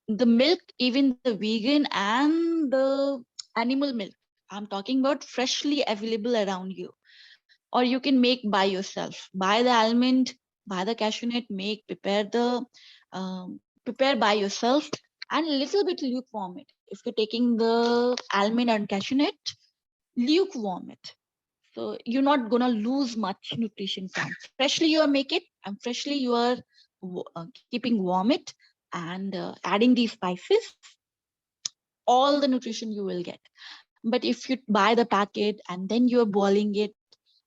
[SPEAKER 1] The milk, even the vegan and the animal milk, I'm talking about freshly available around you, or you can make by yourself. Buy the almond, buy the cashew nut, make prepare by yourself, and a little bit lukewarm it. If you're taking the almond and cashew nut, lukewarm it, so you're not gonna lose much nutrition from freshly you are make it, and freshly you are keeping warm it, and adding these spices, all the nutrition you will get. But if you buy the packet and then you're boiling it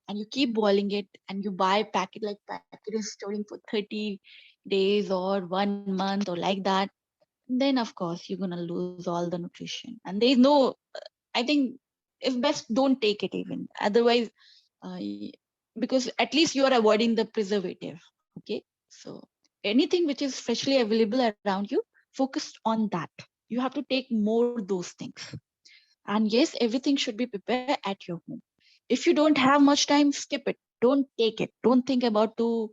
[SPEAKER 1] and you keep boiling it, and you buy packet, like packet is storing for 30 days or 1 month or like that, then of course you're gonna lose all the nutrition. And there's no, I think it's best don't take it even. Otherwise, uh, because at least you are avoiding the preservative. Okay, so anything which is freshly available around you, focus on that. You have to take more those things. And yes, everything should be prepared at your home. If you don't have much time, skip it. Don't take it. Don't think about to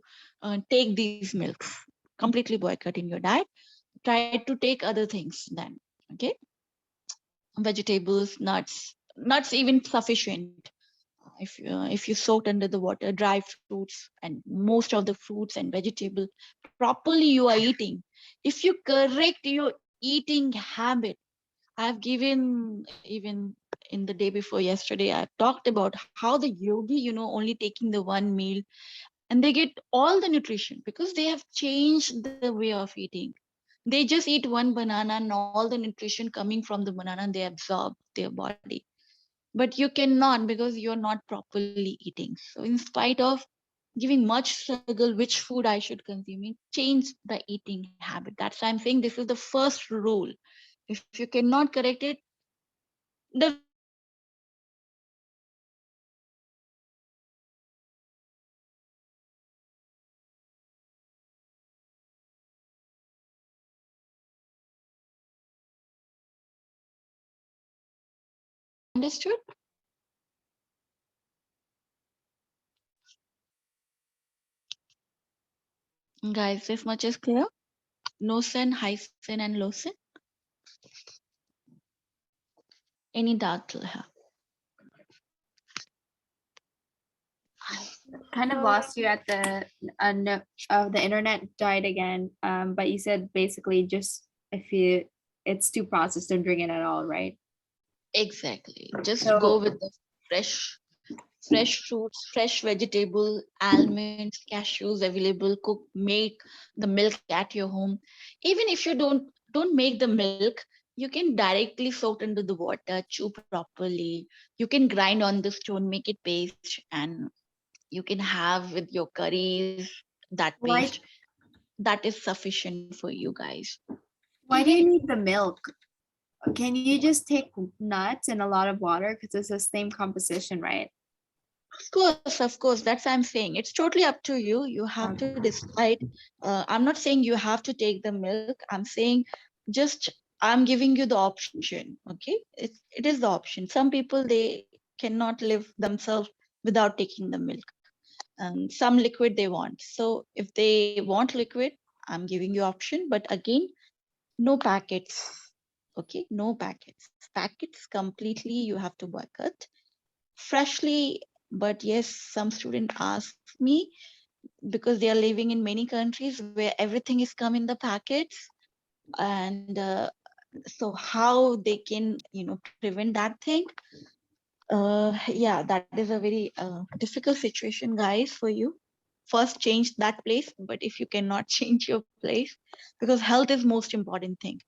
[SPEAKER 1] take these milks. Completely boycott in your diet. Try to take other things then. Okay, vegetables, nuts even sufficient. If you soak under the water, dry fruits and most of the fruits and vegetable properly you are eating. If you correct your eating habit, I've given even in the day before yesterday, I've talked about how the yogi, only taking the one meal and they get all the nutrition because they have changed the way of eating. They just eat one banana and all the nutrition coming from the banana they absorb their body. But you cannot because you're not properly eating. So in spite of giving much struggle which food I should consuming, change the eating habit. That's why I'm saying this is the first rule. If you cannot correct it, doesn't matter how much time you take. If you cannot correct it, then you're gonna lose all the nutrition. Understood? Guys, this much is clear. No sin, high sin, and low sin. Any doubt here?
[SPEAKER 2] Kind of lost you at the no, the internet died again. But you said basically just if you it's too processed, don't drink it at all, right?
[SPEAKER 1] Exactly. Just go
[SPEAKER 2] So
[SPEAKER 1] with the fresh fruits, fresh vegetable, almonds, cashews available. Cook, make the milk at your home. Even if you don't make the milk, you can directly soak under the water, chew properly. You can grind on the stone, make it paste, and you can have with your curries that paste.
[SPEAKER 2] why
[SPEAKER 1] That is sufficient for you guys.
[SPEAKER 2] why do
[SPEAKER 1] Even
[SPEAKER 2] you need the milk? Can you just take nuts and a lot of water because it's the same composition, right?
[SPEAKER 1] of course, that's I'm saying. It's totally up to you. You have to decide. I'm not saying you have to take the milk. I'm saying just I'm giving you the option. Okay, it is the option. Some people they cannot live themselves without taking the milk, and some liquid they want. So if they want liquid, I'm giving you option. But again, no packets. Okay, no packets. Packets completely you have to boycott freshly. But yes, some student ask me because they are living in many countries where everything is come in the packets, and So how they can, prevent that thing? Yeah, that is a very difficult situation, guys, for you. First, change that place. But if you cannot change your place, because health is most important thing.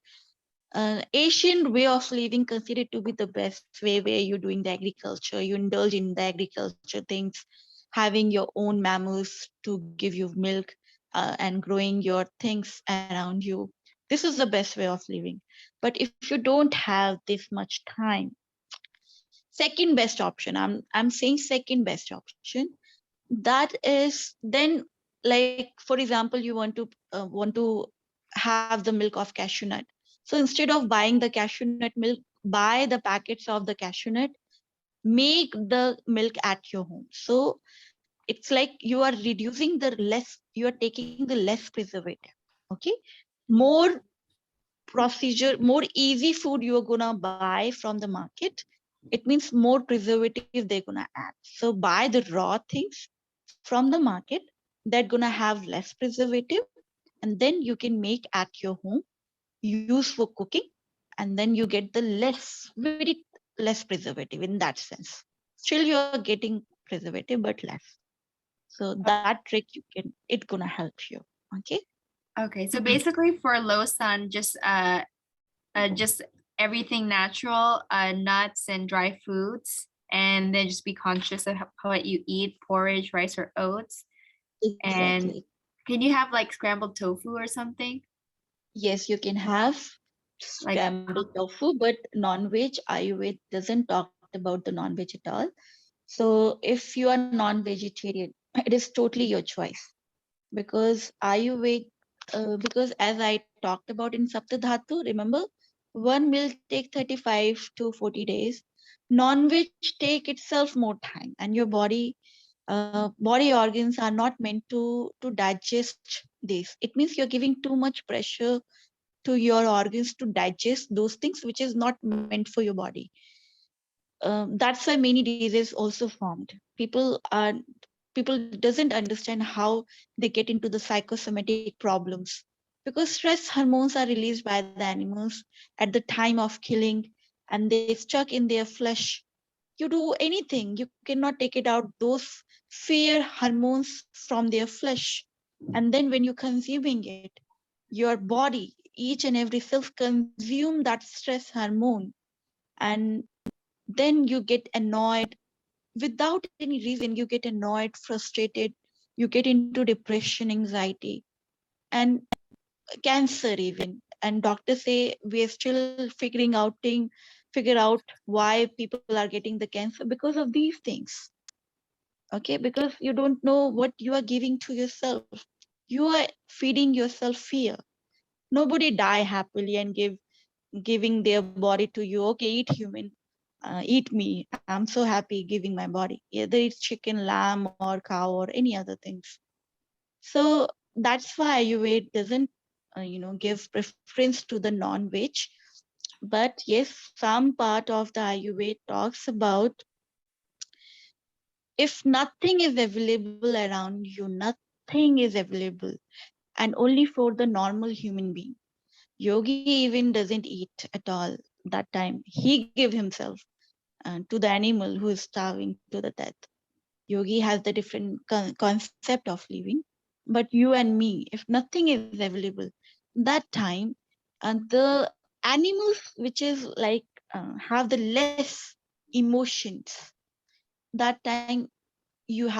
[SPEAKER 1] Asian way of living considered to be the best way, where you're doing the agriculture, you indulge in the agriculture things, having your own mammals to give you milk, and growing your things around you. This is the best way of living. But if you don't have this much time, second best option, I'm saying second best option, that is then, like for example, you want to have the milk of cashew nut. So instead of buying the cashew nut milk, buy the packets of the cashew nut, make the milk at your home. So it's like you are reducing the less, you are taking the less preservative. Okay, more procedure, more easy food you're gonna buy from the market. It means more preservative they're gonna add. So buy the raw things from the market that gonna have less preservative, and then you can make at your home, use for cooking, and then you get the less, very less preservative in that sense. Still you are getting preservative but less. So that trick you can, it gonna help you. Okay.
[SPEAKER 3] Okay, so basically for low sun, just everything natural, nuts and dry foods, and then just be conscious of what you eat, porridge, rice, or oats. And
[SPEAKER 1] Exactly.
[SPEAKER 3] can you have like scrambled tofu or something?
[SPEAKER 1] Yes, you can have
[SPEAKER 3] Like,
[SPEAKER 1] scrambled tofu, but non-veg Ayurveda doesn't talk about the non-veg at all. So if you are non-vegetarian, it is totally your choice, because Ayurveda, because as I talked about in Saptadhatu, remember, one meal take 35 to 40 days. Non-veg take itself more time, and your body organs are not meant to digest this. It means you're giving too much pressure to your organs to digest those things which is not meant for your body. That's why many diseases also formed. People doesn't understand how they get into the psychosomatic problems, because stress hormones are released by the animals at the time of killing, and they stuck in their flesh. You do anything, you cannot take it out, those fear hormones from their flesh. And then when you're consuming it, your body, each and every cell consume that stress hormone, and then you get annoyed without any reason. You get annoyed, frustrated, you get into depression, anxiety, and cancer even. And doctors say we are still figure out why people are getting the cancer, because of these things. Okay, because you don't know what you are giving to yourself. You are feeding yourself fear. Nobody die happily and giving their body to you. Okay, eat human, eat me, I'm so happy giving my body, either it's chicken, lamb, or cow, or any other things. So that's why Ayurveda doesn't give preference to the non-veg. But yes, some part of the Ayurveda talks about, if nothing is available around you, nothing is available, and only for the normal human being. Yogi even doesn't eat at all that time. He give himself to the animal who is starving to the death. Yogi has the different concept of living. But you and me, if nothing is available, that time, and the animals which is like have the less emotions, that time you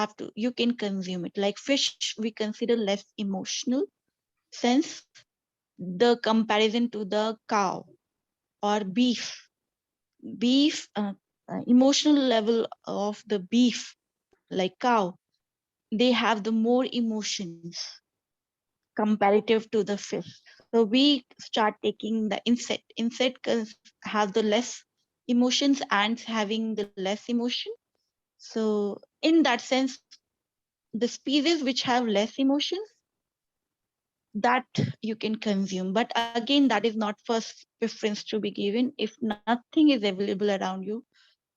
[SPEAKER 1] can consume it. Like fish, we consider less emotional sense, the comparison to the cow or beef, emotional level of the beef, like cow, they have the more emotions comparative to the fish. So we start taking the insect have the less emotions, ants having the less emotion. So in that sense, the species which have less emotions, that you can consume. But again, that is not first preference to be given. If nothing is available around you,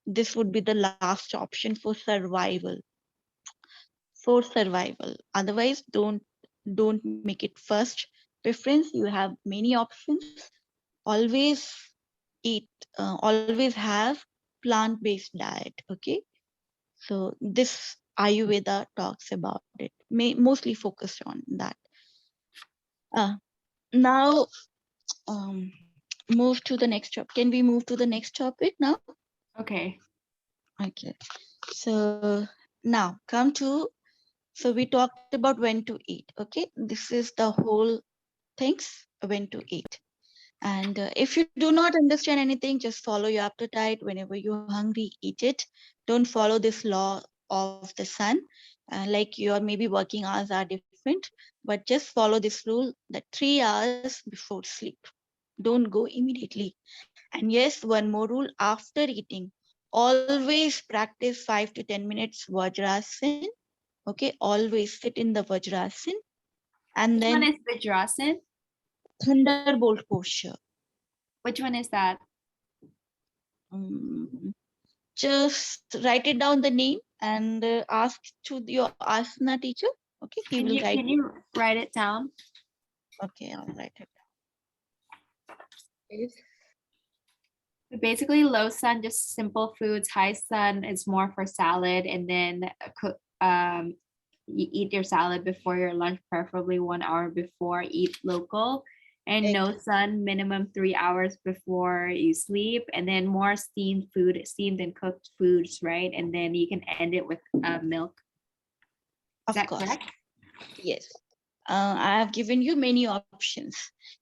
[SPEAKER 1] this would be the last option for survival. Otherwise, don't make it first preference. You have many options, always eat, always have plant-based diet. Okay, so this Ayurveda talks about it, mostly focused on that. Now, um, move to the next topic. Can we move to the next topic now?
[SPEAKER 3] Okay.
[SPEAKER 1] Okay. So now come to, so we talked about when to eat. Okay, this is the whole things when to eat. And if you do not understand anything, just follow your appetite. Whenever you're hungry, eat it. Don't follow this law of the sun. Like your maybe working hours are different, but just follow this rule that 3 hours before sleep. Don't go immediately. And yes, one more rule after eating. Always practice 5 to 10 minutes Vajrasana. Okay, always sit in the Vajrasana and
[SPEAKER 3] Which one
[SPEAKER 1] then
[SPEAKER 3] is Vajrasana?
[SPEAKER 1] Thunderbolt posture.
[SPEAKER 3] Which one is that?
[SPEAKER 1] Um, just write it down the name and ask to your asana teacher. Okay, he will guide
[SPEAKER 3] Can
[SPEAKER 1] you.
[SPEAKER 3] you write it down?
[SPEAKER 1] Okay, I'll write it down.
[SPEAKER 3] Basically, low sun, just simple foods. High sun is more for salad, and then cook. You eat your salad before your lunch, preferably 1 hour before. Eat local, and no sun, minimum 3 hours before you sleep, and then more steamed food, steamed and cooked foods, right? And then you can end it with milk. Is
[SPEAKER 1] Of
[SPEAKER 3] that
[SPEAKER 1] course,
[SPEAKER 3] correct?
[SPEAKER 1] yes. I have given you many options.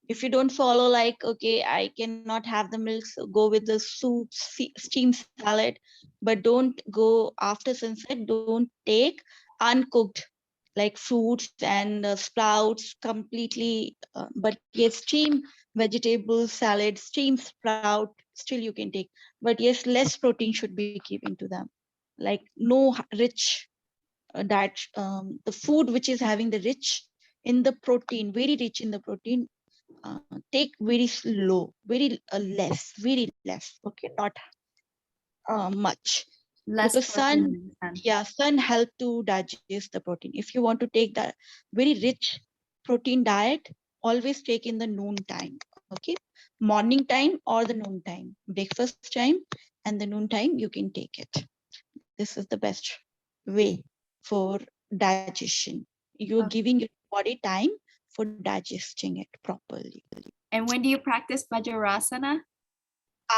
[SPEAKER 1] If you don't follow, like, okay, I cannot have the milk, so go with the soup, steamed salad, but don't go after sunset. Don't take uncooked like fruits and sprouts completely. But yes, steam vegetables, salad, steam sprout, still you can take. But yes, less protein should be given to them. Like no rich diet, the food which is having the rich in the protein, very rich in the protein, take very slow, very less, very less. Okay, not much,
[SPEAKER 3] Less
[SPEAKER 1] because
[SPEAKER 3] protein
[SPEAKER 1] sun,
[SPEAKER 3] in the sun.
[SPEAKER 1] yeah, sun help to digest the protein. If you want to take that very rich protein diet, always take in the noon time. Okay, morning time or the noon time, breakfast time and the noon time you can take it. This is the best way for digestion. You're
[SPEAKER 3] Okay.
[SPEAKER 1] giving your body time for digesting it properly.
[SPEAKER 3] And when do you practice Vajrasana?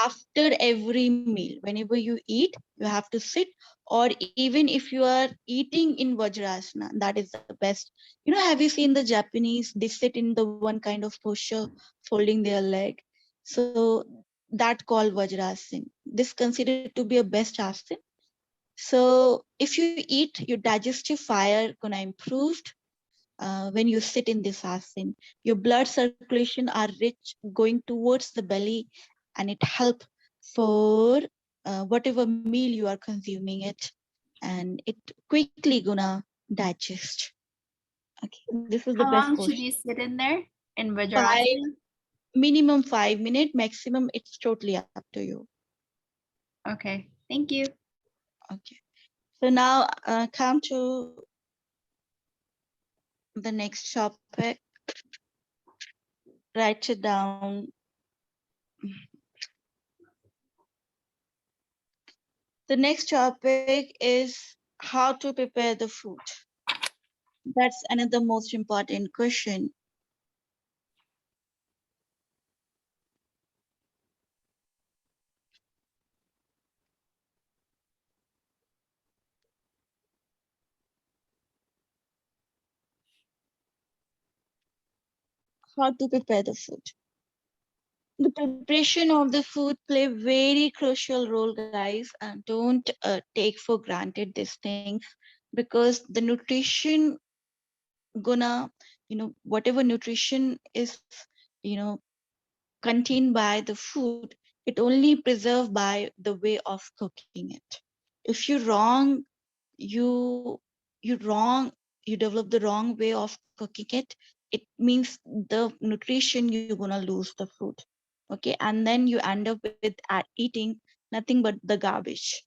[SPEAKER 1] After every meal, whenever you eat, you have to sit, or even if you are eating in Vajrasana, that is the best. Have you seen the Japanese? They sit in the one kind of posture, folding their leg. So that called Vajrasana. This considered to be a best asana. So if you eat, your digestive fire gonna improved when you sit in this asana. Your blood circulation are rich, going towards the belly, and it help for whatever meal you are consuming it, and it quickly gonna digest. Okay, this is the
[SPEAKER 3] How
[SPEAKER 1] best
[SPEAKER 3] long should
[SPEAKER 1] posture.
[SPEAKER 3] you sit in there in
[SPEAKER 1] Five,
[SPEAKER 3] Vajrasana?
[SPEAKER 1] minimum 5 minutes, maximum it's totally up to you.
[SPEAKER 3] Okay, thank you.
[SPEAKER 1] Okay, so now come to the next topic. Write it down. The next topic is how to prepare the food. That's another most important question. How to prepare the food. The preparation of the food play very crucial role, guys, and don't take for granted these things, because the nutrition gonna, whatever nutrition is, you know, contained by the food, it only preserved by the way of cooking it. If you're wrong, you you wrong you develop the wrong way of cooking it means the nutrition you're gonna lose the food. Okay, and then you end up with eating nothing but the garbage.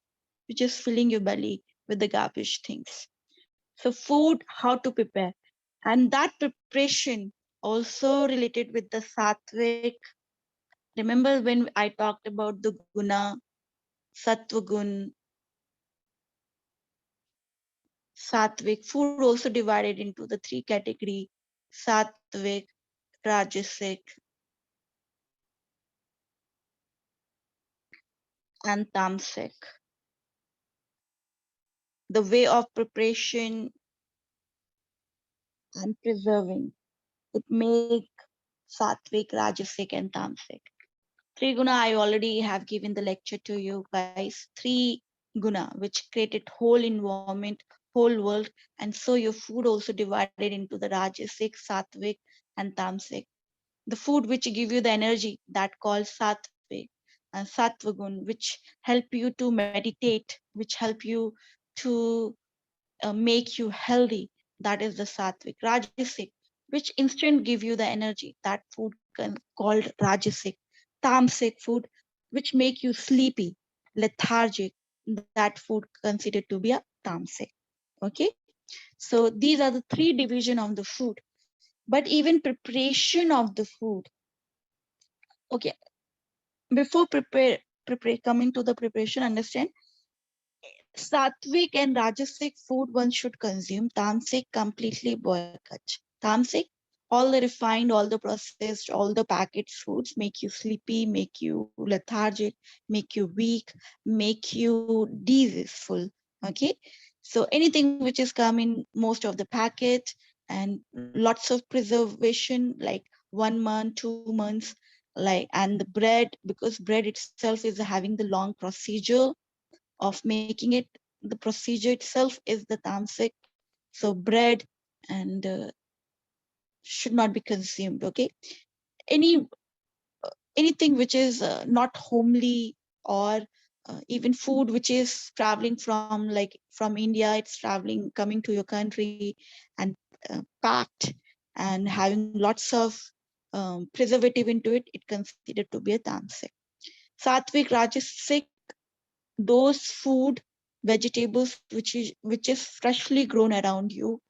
[SPEAKER 1] You're just filling your belly with the garbage things. So food, how to prepare, and that preparation also related with the sattvic Remember when I talked about the guna, sattva gun, sattvic, food also divided into the three category: sattvic, rajasic, and tamasic. The way of preparation and preserving it make sattvic, rajasic, and tamasic. Three guna, I already have given the lecture to you guys. Three guna, which created whole environment, whole world, and so your food also divided into the rajasic, sattvic, and tamasic. The food which give you the energy, that called sattvic, and sattva gun, which help you to meditate, which help you to make you healthy. That is the sattvic. Rajasic, which instant give you the energy. That food called rajasic. Tamasic food, which make you sleepy, lethargic. That food considered to be a tamasic. Okay. So these are the three division of the food. But even preparation of the food. Okay. Before coming to the preparation, understand Sattvic and Rajasic food one should consume. Tamasic completely boycott. Tamasic, all the refined, all the processed, all the packaged foods make you sleepy, make you lethargic, make you weak, make you diseaseful. Okay, so anything which is come in most of the packet and lots of preservation, like 1 month, 2 months, like, and the bread, because bread itself is having the long procedure of making it. The procedure itself is the tamasic. So bread and should not be consumed. Okay, any anything which is not homely, or even food which is traveling from, like from India, it's traveling coming to your country and packed and having lots of preservative into it, it considered to be a tamasic. Sattvic, rajasic, those food, vegetables which is freshly grown around you,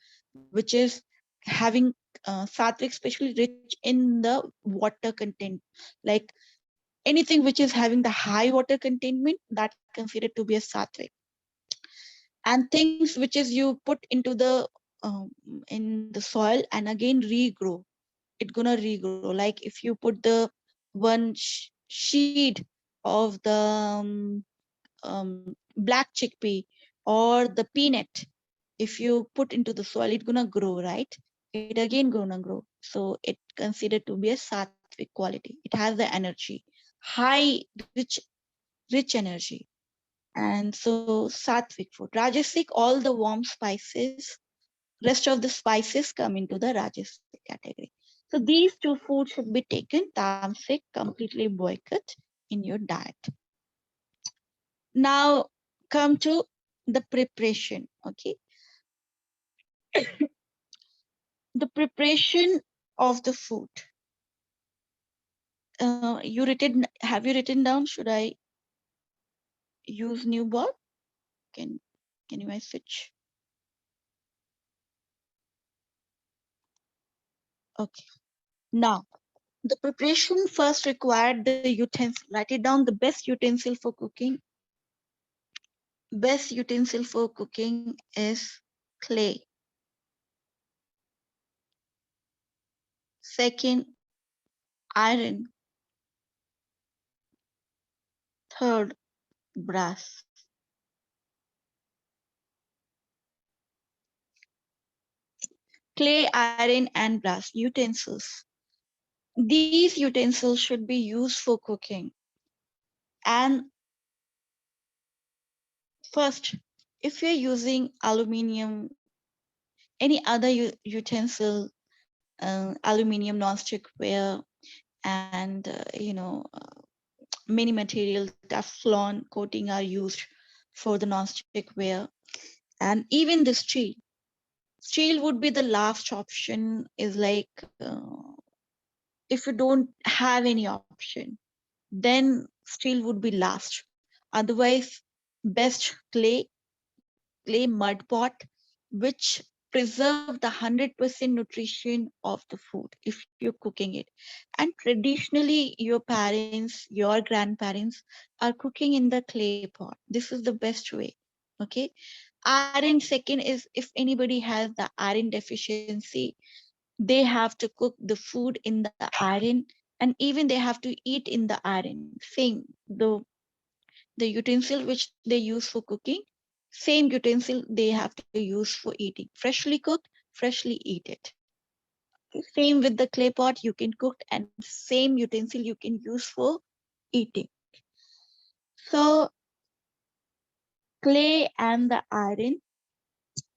[SPEAKER 1] which is having sattvic especially rich in the water content, like anything which is having the high water containment, that considered to be a sattvic. And things which is you put into the in the soil and again regrow, it gonna regrow. Like if you put the one seed of the black chickpea or the peanut, if you put into the soil, it's gonna grow, right? It again gonna grow. So it considered to be a sattvic quality. It has the energy, high, rich energy. And so sattvic food. Rajasic, all the warm spices, rest of the spices come into the rajasic category. So these two foods should be taken. Tamasic, completely boycott in your diet. Now come to the preparation. Okay, the preparation of the food. You written? Have you written down? Should I use new board? Can can you guys switch? Okay. Now the preparation first required the utensil. Write it down. The best utensil for cooking. Best utensil for cooking is clay. Second, iron. Third, brass. Clay, iron, and brass utensils. These utensils should be used for cooking. And first, if you're using aluminium, any other utensil, aluminium non-stickware, and many material, Teflon coating are used for the non-stickware, and even the steel. Steel would be the last option. Is like if you don't have any option, then steel would be last. Otherwise, best clay mud pot, which preserve the 100% nutrition of the food if you're cooking it. And traditionally, your parents, your grandparents are cooking in the clay pot. This is the best way. Okay. Iron, second, is if anybody has the iron deficiency, they have to cook the food in the iron, and even they have to eat in the iron. Same, the utensil which they use for cooking, same utensil they have to use for eating. Freshly cooked, freshly eat it. Same with the clay pot, you can cook, and same utensil you can use for eating. So clay and the iron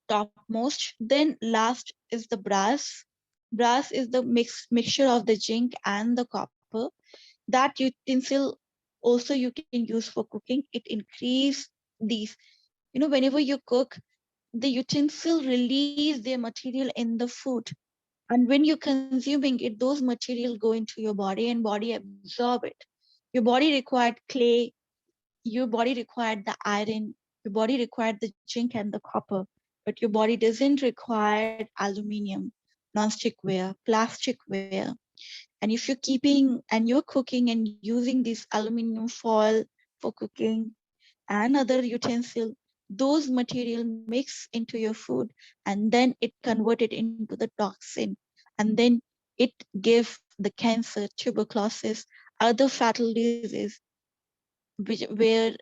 [SPEAKER 1] topmost. Then last is the brass. Brass is the mixture of the zinc and the copper. That utensil also you can use for cooking. It increase these, whenever you cook, the utensil release their material in the food, and when you're consuming it, those material go into your body and body absorb it. Your body required clay, your body required the iron, your body required the zinc and the copper, but your body doesn't require aluminium, non-stickware, plasticware. And if you're keeping and you're cooking and using this aluminum foil for cooking and other utensil, those material mix into your food, and then it converted into the toxin, and then it give the cancer, tuberculosis, other fatal diseases, where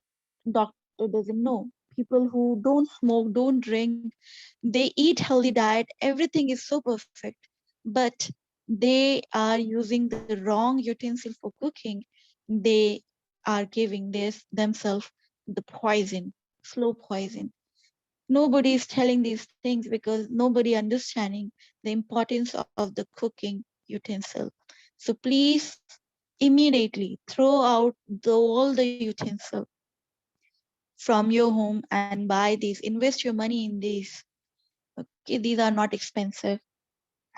[SPEAKER 1] doctor doesn't know. People who don't smoke, don't drink, they eat healthy diet, everything is so perfect, but they are using the wrong utensil for cooking. They are giving themselves the poison, slow poison. Nobody is telling these things because nobody understanding the importance of the cooking utensil. So please immediately throw out all the utensil from your home and buy these, invest your money in these. Okay, these are not expensive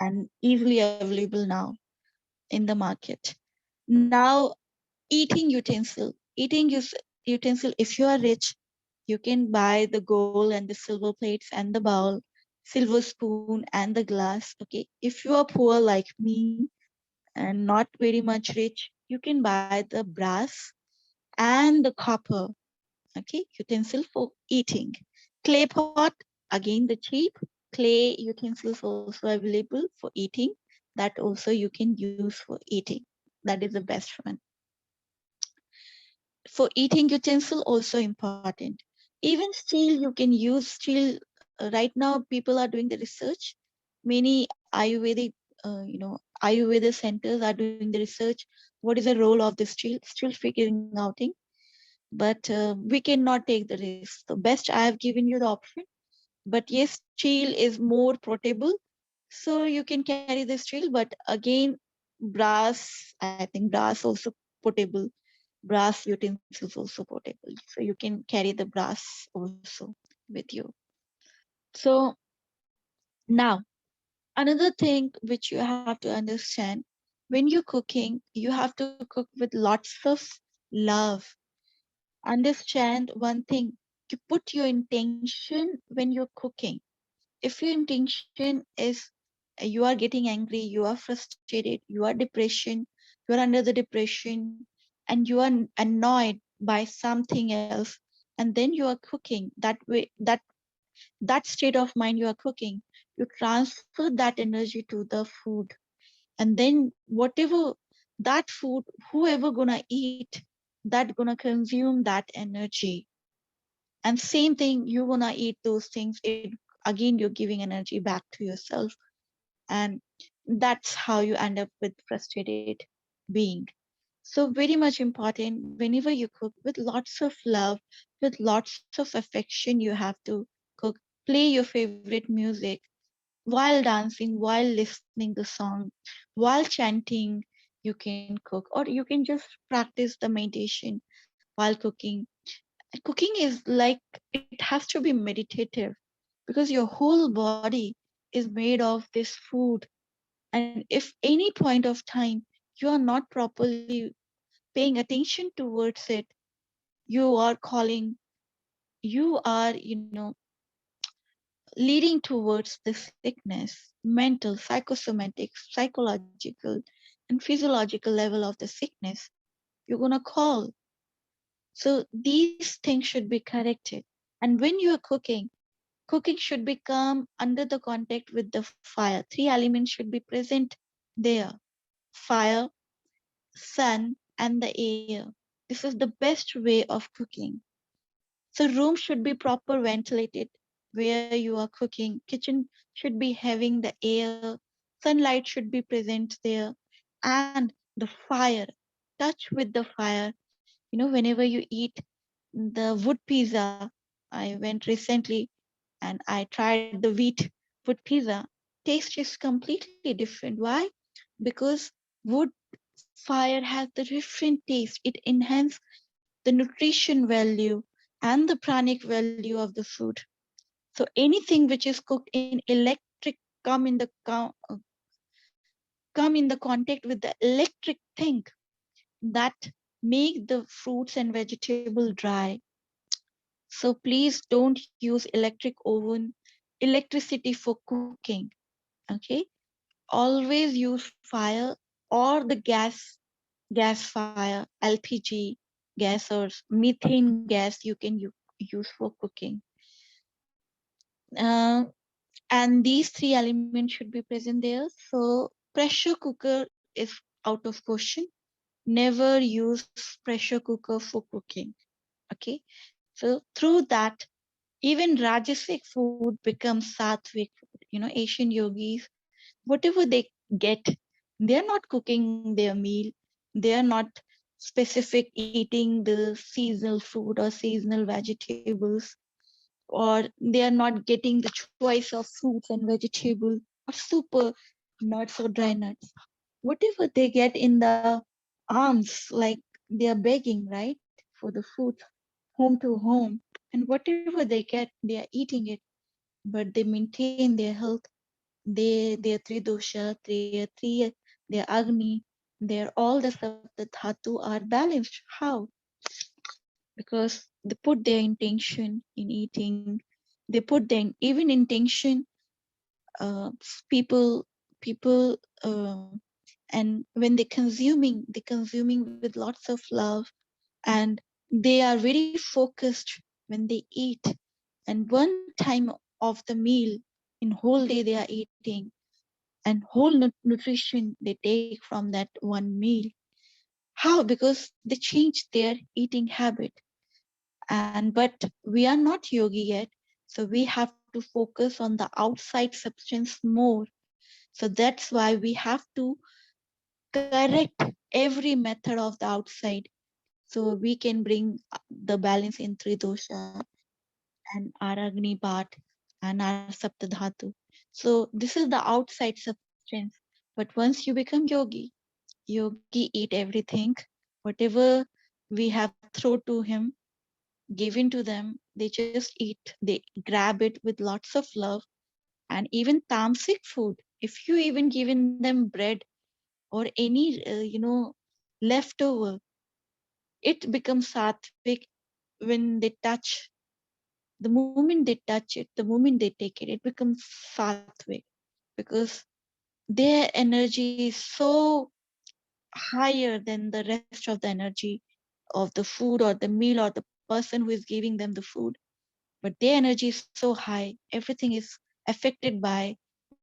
[SPEAKER 1] and easily available now in the market. Now, eating utensil. Utensil, if you are rich, you can buy the gold and the silver plates and the bowl, silver spoon and the glass. Okay, if you are poor like me and not very much rich, you can buy the brass and the copper. Okay, utensil for eating. Clay pot, again the cheap. Clay utensils also available for eating. That also you can use for eating. That is the best one. For eating utensil also important. Even steel, you can use steel. Right now people are doing the research. Many ayurvedic ayurveda centers are doing the research. What is the role of the steel? Still figuring outing, but we cannot take the risk. The best I have given you the option, but yes, steel is more portable, so you can carry the steel. But again, brass, I think brass also portable. Brass utensils also portable, so you can carry the brass also with you. So now, another thing which you have to understand, when you're cooking, you have to cook with lots of love. Understand one thing, you put your intention when you're cooking. If your intention is you are getting angry, you are frustrated, you are depression, you are under the depression, and you are annoyed by something else, and then you are cooking that way, that state of mind you are cooking, you transfer that energy to the food, and then whatever that food, whoever gonna eat, that gonna consume that energy. And same thing, you gonna eat those things, it again you're giving energy back to yourself, and that's how you end up with frustrated being. So very much important, whenever you cook, with lots of love, with lots of affection, you have to cook. Play your favorite music while dancing, while listening the song, while chanting. You can cook, or you can just practice the meditation while cooking. Cooking is like, it has to be meditative, because your whole body is made of this food. And if any point of time you are not properly paying attention towards it, you are calling, you are, leading towards the sickness, mental, psychosomatic, psychological, and physiological level of the sickness, you're gonna call. So these things should be corrected. And when you are cooking should become under the contact with the fire. Three elements should be present there: fire, sun, and the air. This is the best way of cooking. So room should be proper ventilated where you are cooking. Kitchen should be having the air. Sunlight should be present there. And the fire. Touch with the fire. Whenever you eat the wood pizza, I went recently and I tried the wheat wood pizza. Taste is completely different. Why? Because wood fire has the different taste. It enhances the nutrition value and the pranic value of the food. So anything which is cooked in electric come in the contact with the electric thing that make the fruits and vegetable dry. So please don't use electric oven, electricity for cooking. Okay, always use fire or the gas fire, LPG gas or methane gas you can use for cooking. Uh, and these three elements should be present there. So pressure cooker is out of question. Never use pressure cooker for cooking. Okay, so through that, even Rajasic food becomes sattvic food. Asian yogis, whatever they get, they are not cooking their meal. They are not specific eating the seasonal food or seasonal vegetables, or they are not getting the choice of fruits and vegetable or super nuts or dry nuts. Whatever they get in the arms, like they are begging, right, for the food, home to home. And whatever they get, they are eating it, but they maintain their health. Their three dosha, their agni, their all the dhatu are balanced. How? Because they put their intention in eating. They put their even intention. People, and when they consuming with lots of love, and they are very focused when they eat. And one time of the meal, in whole day they are eating, and whole nutrition they take from that one meal. How? Because they change their eating habit. And but we are not yogi yet, so we have to focus on the outside substance more. So that's why we have to correct every method of the outside, so we can bring the balance in three dosha and our agni part and our saptadhatu. So this is the outside substance. But once you become yogi eat everything, whatever we have thrown to him, given to them, they just eat. They grab it with lots of love. And even tamasic food, if you even given them bread or any leftover, it becomes sattvic when they touch. The moment they touch it, the moment they take it, it becomes sattvic, because their energy is so higher than the rest of the energy of the food or the meal or the person who is giving them the food. But their energy is so high, everything is affected by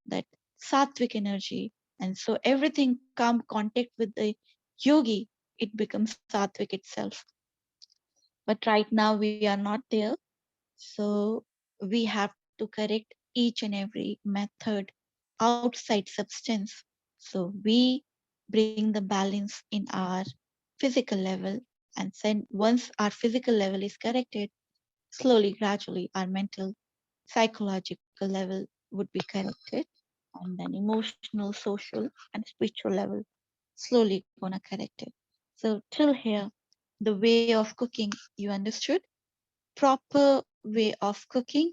[SPEAKER 1] that sattvic energy. And so everything come contact with the yogi, it becomes sattvic itself. But right now we are not there. So we have to correct each and every method, outside substance. So we bring the balance in our physical level. And then once our physical level is corrected, slowly, gradually, our mental, psychological level would be corrected. And then emotional, social, and spiritual level slowly gonna correct it. So till here, the way of cooking, you understood? Proper way of cooking,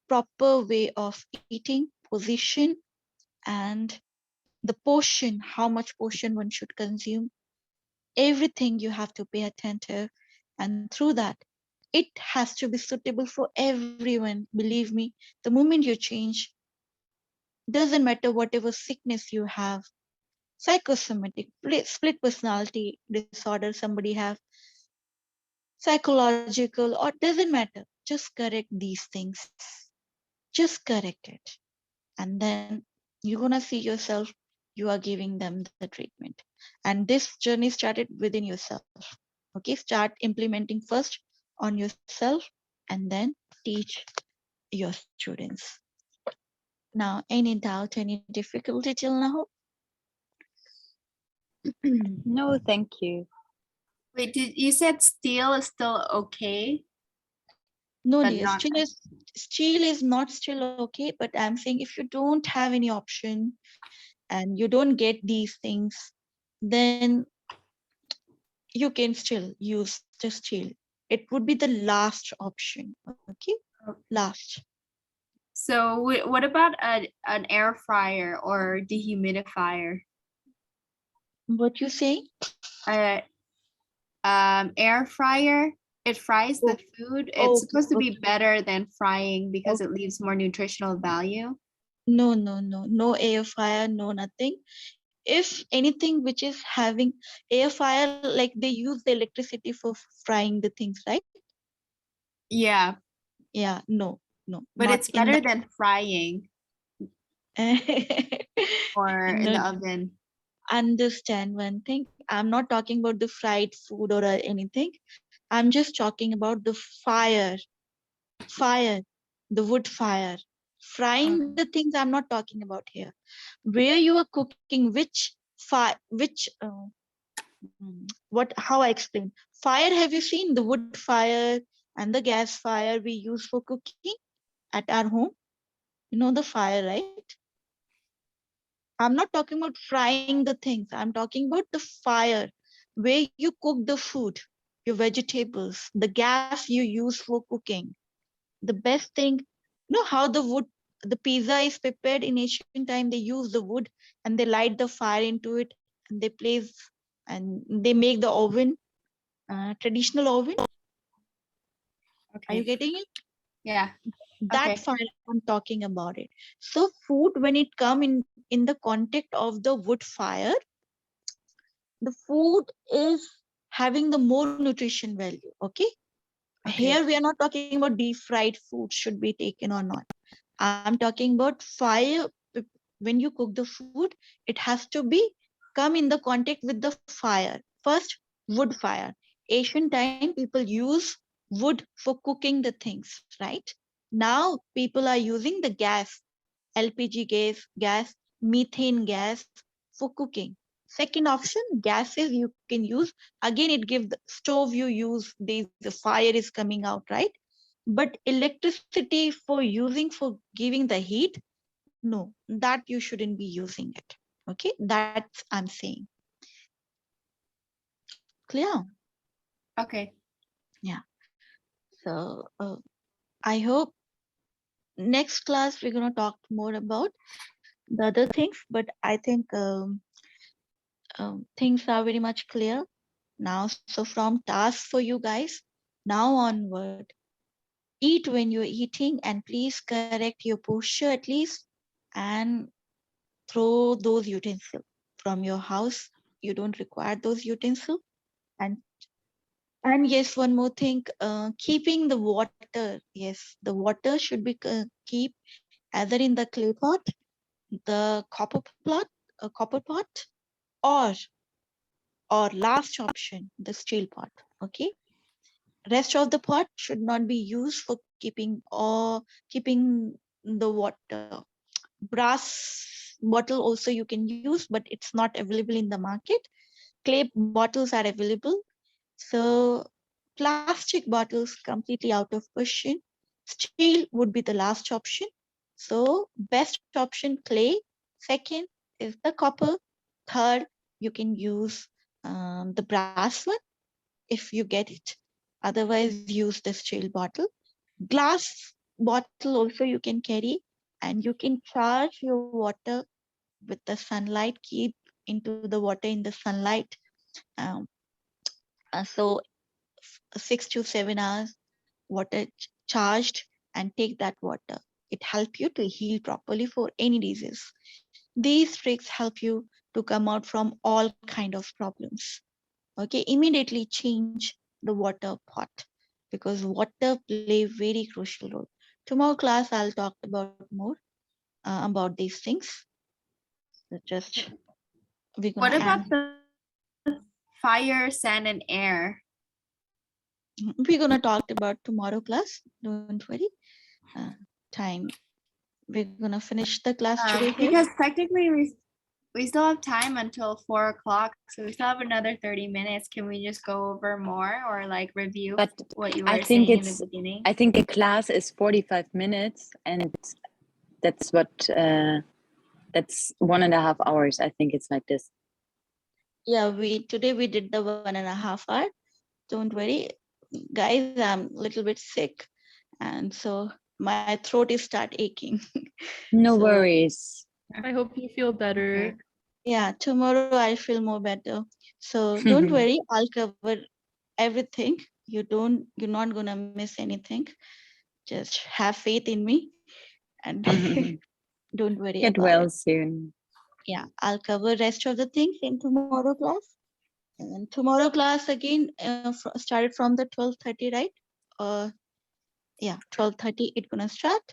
[SPEAKER 1] proper way of eating, position, and the portion, how much portion one should consume. Everything you have to pay attentive. And through that, it has to be suitable for everyone. Believe me, the moment you change, doesn't matter whatever sickness you have, psychosomatic, split personality disorder somebody have, psychological, or doesn't matter, just correct these things. Just correct it. And then you're gonna see yourself, you are giving them the treatment. And this journey started within yourself. Okay, start implementing first on yourself and then teach your students. Now, any doubt, any difficulty till now?
[SPEAKER 2] No, thank you.
[SPEAKER 3] Wait, did you said steel is still okay,
[SPEAKER 1] No,
[SPEAKER 3] but
[SPEAKER 1] dear,
[SPEAKER 3] not
[SPEAKER 1] steel is not still okay, but I'm saying if you don't have any option and you don't get these things, then you can still use the steel. It would be the last option. Okay,
[SPEAKER 3] okay.
[SPEAKER 1] last.
[SPEAKER 3] So what about an air fryer or dehumidifier?
[SPEAKER 1] What you say?
[SPEAKER 3] Uh, air fryer, it fries the food. It's
[SPEAKER 1] Okay,
[SPEAKER 3] supposed to be
[SPEAKER 1] okay,
[SPEAKER 3] better than frying because it
[SPEAKER 1] okay.
[SPEAKER 3] leaves more nutritional value.
[SPEAKER 1] No, no, no, no air fryer, no nothing. If anything which is having air fryer, like they use the electricity for frying the things, right?
[SPEAKER 3] Yeah,
[SPEAKER 1] Yeah, no, no,
[SPEAKER 3] but
[SPEAKER 1] not
[SPEAKER 3] it's
[SPEAKER 1] in
[SPEAKER 3] better
[SPEAKER 1] that.
[SPEAKER 3] than frying or in
[SPEAKER 1] No,
[SPEAKER 3] the oven.
[SPEAKER 1] understand one thing. I'm not talking about the fried food or anything. I'm just talking about the fire, the wood fire. Frying the
[SPEAKER 3] Okay.
[SPEAKER 1] things I'm not talking about here. Where you are cooking, which fire, which what? How I explain? Fire. Have you seen the wood fire and the gas fire we use for cooking at our home? You know the fire, right? I'm not talking about frying the things. I'm talking about the fire where you cook the food, your vegetables, the gas you use for cooking. The best thing, you know how the pizza is prepared in ancient time. They use the wood and they light the fire into it and they place and they make the oven, traditional oven. Are you
[SPEAKER 3] Okay.
[SPEAKER 1] getting it?
[SPEAKER 3] Yeah.
[SPEAKER 1] That
[SPEAKER 3] Okay.
[SPEAKER 1] fire I'm talking about it. So food when it come in the context of the wood fire, the food is having the more nutrition value. Okay, here
[SPEAKER 3] Okay.
[SPEAKER 1] we are not talking about deep fried food should be taken or not. I'm talking about fire. When you cook the food, it has to be come in the contact with the fire. First, wood fire. Ancient time people use wood for cooking the things, right? Now people are using the gas, LPG gas, methane gas for cooking. Second option, gases you can use. Again, it gives the stove you use, the fire is coming out, right? But electricity for using for giving the heat, no, that you shouldn't be using it. Okay, that's I'm saying. Clear?
[SPEAKER 3] Okay.
[SPEAKER 1] Yeah. So I hope next class we're gonna talk more about the other things, but I think things are very much clear now. So from task for you guys, now onward, eat when you're eating and please correct your posture at least and throw those utensils from your house. You don't require those utensils. And yes, one more thing, keeping the water. Yes, the water should be keep either in the clay pot, the copper pot, or last option, the steel pot. Okay, rest of the pot should not be used for keeping the water. Brass bottle also you can use, but it's not available in the market. Clay bottles are available. So plastic bottles completely out of question. Steel would be the last option. So best option clay. Second is the copper. Third, you can use the brass one if you get it. Otherwise, use the steel bottle. Glass bottle also you can carry, and you can charge your water with the sunlight. Keep into the water in the sunlight. Um, so 6 to 7 hours. water charged and take that water. It helps you to heal properly for any disease. These tricks help you to come out from all kind of problems. Okay, immediately change the water pot because water play very crucial role. Tomorrow class I'll talk about more about these things. So just we're gonna
[SPEAKER 3] What
[SPEAKER 1] end.
[SPEAKER 3] about the fire, sand, and air?
[SPEAKER 1] We're gonna talk about tomorrow class. Don't worry. Uh, time. We're gonna finish the class today here.
[SPEAKER 3] Because technically we still have time until 4 o'clock, so we still have another 30 minutes. Can we just go over more or like review
[SPEAKER 4] But
[SPEAKER 3] what you
[SPEAKER 4] I
[SPEAKER 3] were
[SPEAKER 4] think
[SPEAKER 3] saying in the
[SPEAKER 4] it's
[SPEAKER 3] beginning?
[SPEAKER 4] I think the class is 45 minutes, and that's what that's 1.5 hours. I think it's like this.
[SPEAKER 1] Yeah, today we did the 1.5 hour. Don't worry, guys. I'm a little bit sick, and so my throat is start aching.
[SPEAKER 4] No
[SPEAKER 1] So,
[SPEAKER 4] worries.
[SPEAKER 5] I hope you feel better.
[SPEAKER 1] yeah, tomorrow I feel more better. So don't worry, I'll cover everything. You're not gonna miss anything. Just have faith in me and don't worry
[SPEAKER 4] Get
[SPEAKER 1] about
[SPEAKER 4] well
[SPEAKER 1] it.
[SPEAKER 4] soon.
[SPEAKER 1] Yeah, I'll cover rest of the things in tomorrow class. And tomorrow class again started from the 12:30, right? Uh, yeah, 12:30 it gonna start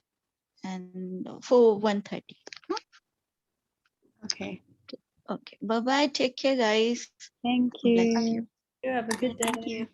[SPEAKER 1] and for 1:30.
[SPEAKER 3] Okay.
[SPEAKER 1] Okay, bye bye. Take care, guys.
[SPEAKER 4] Thank
[SPEAKER 1] Bless you.
[SPEAKER 4] you.
[SPEAKER 5] You have a good day.
[SPEAKER 3] Thank you.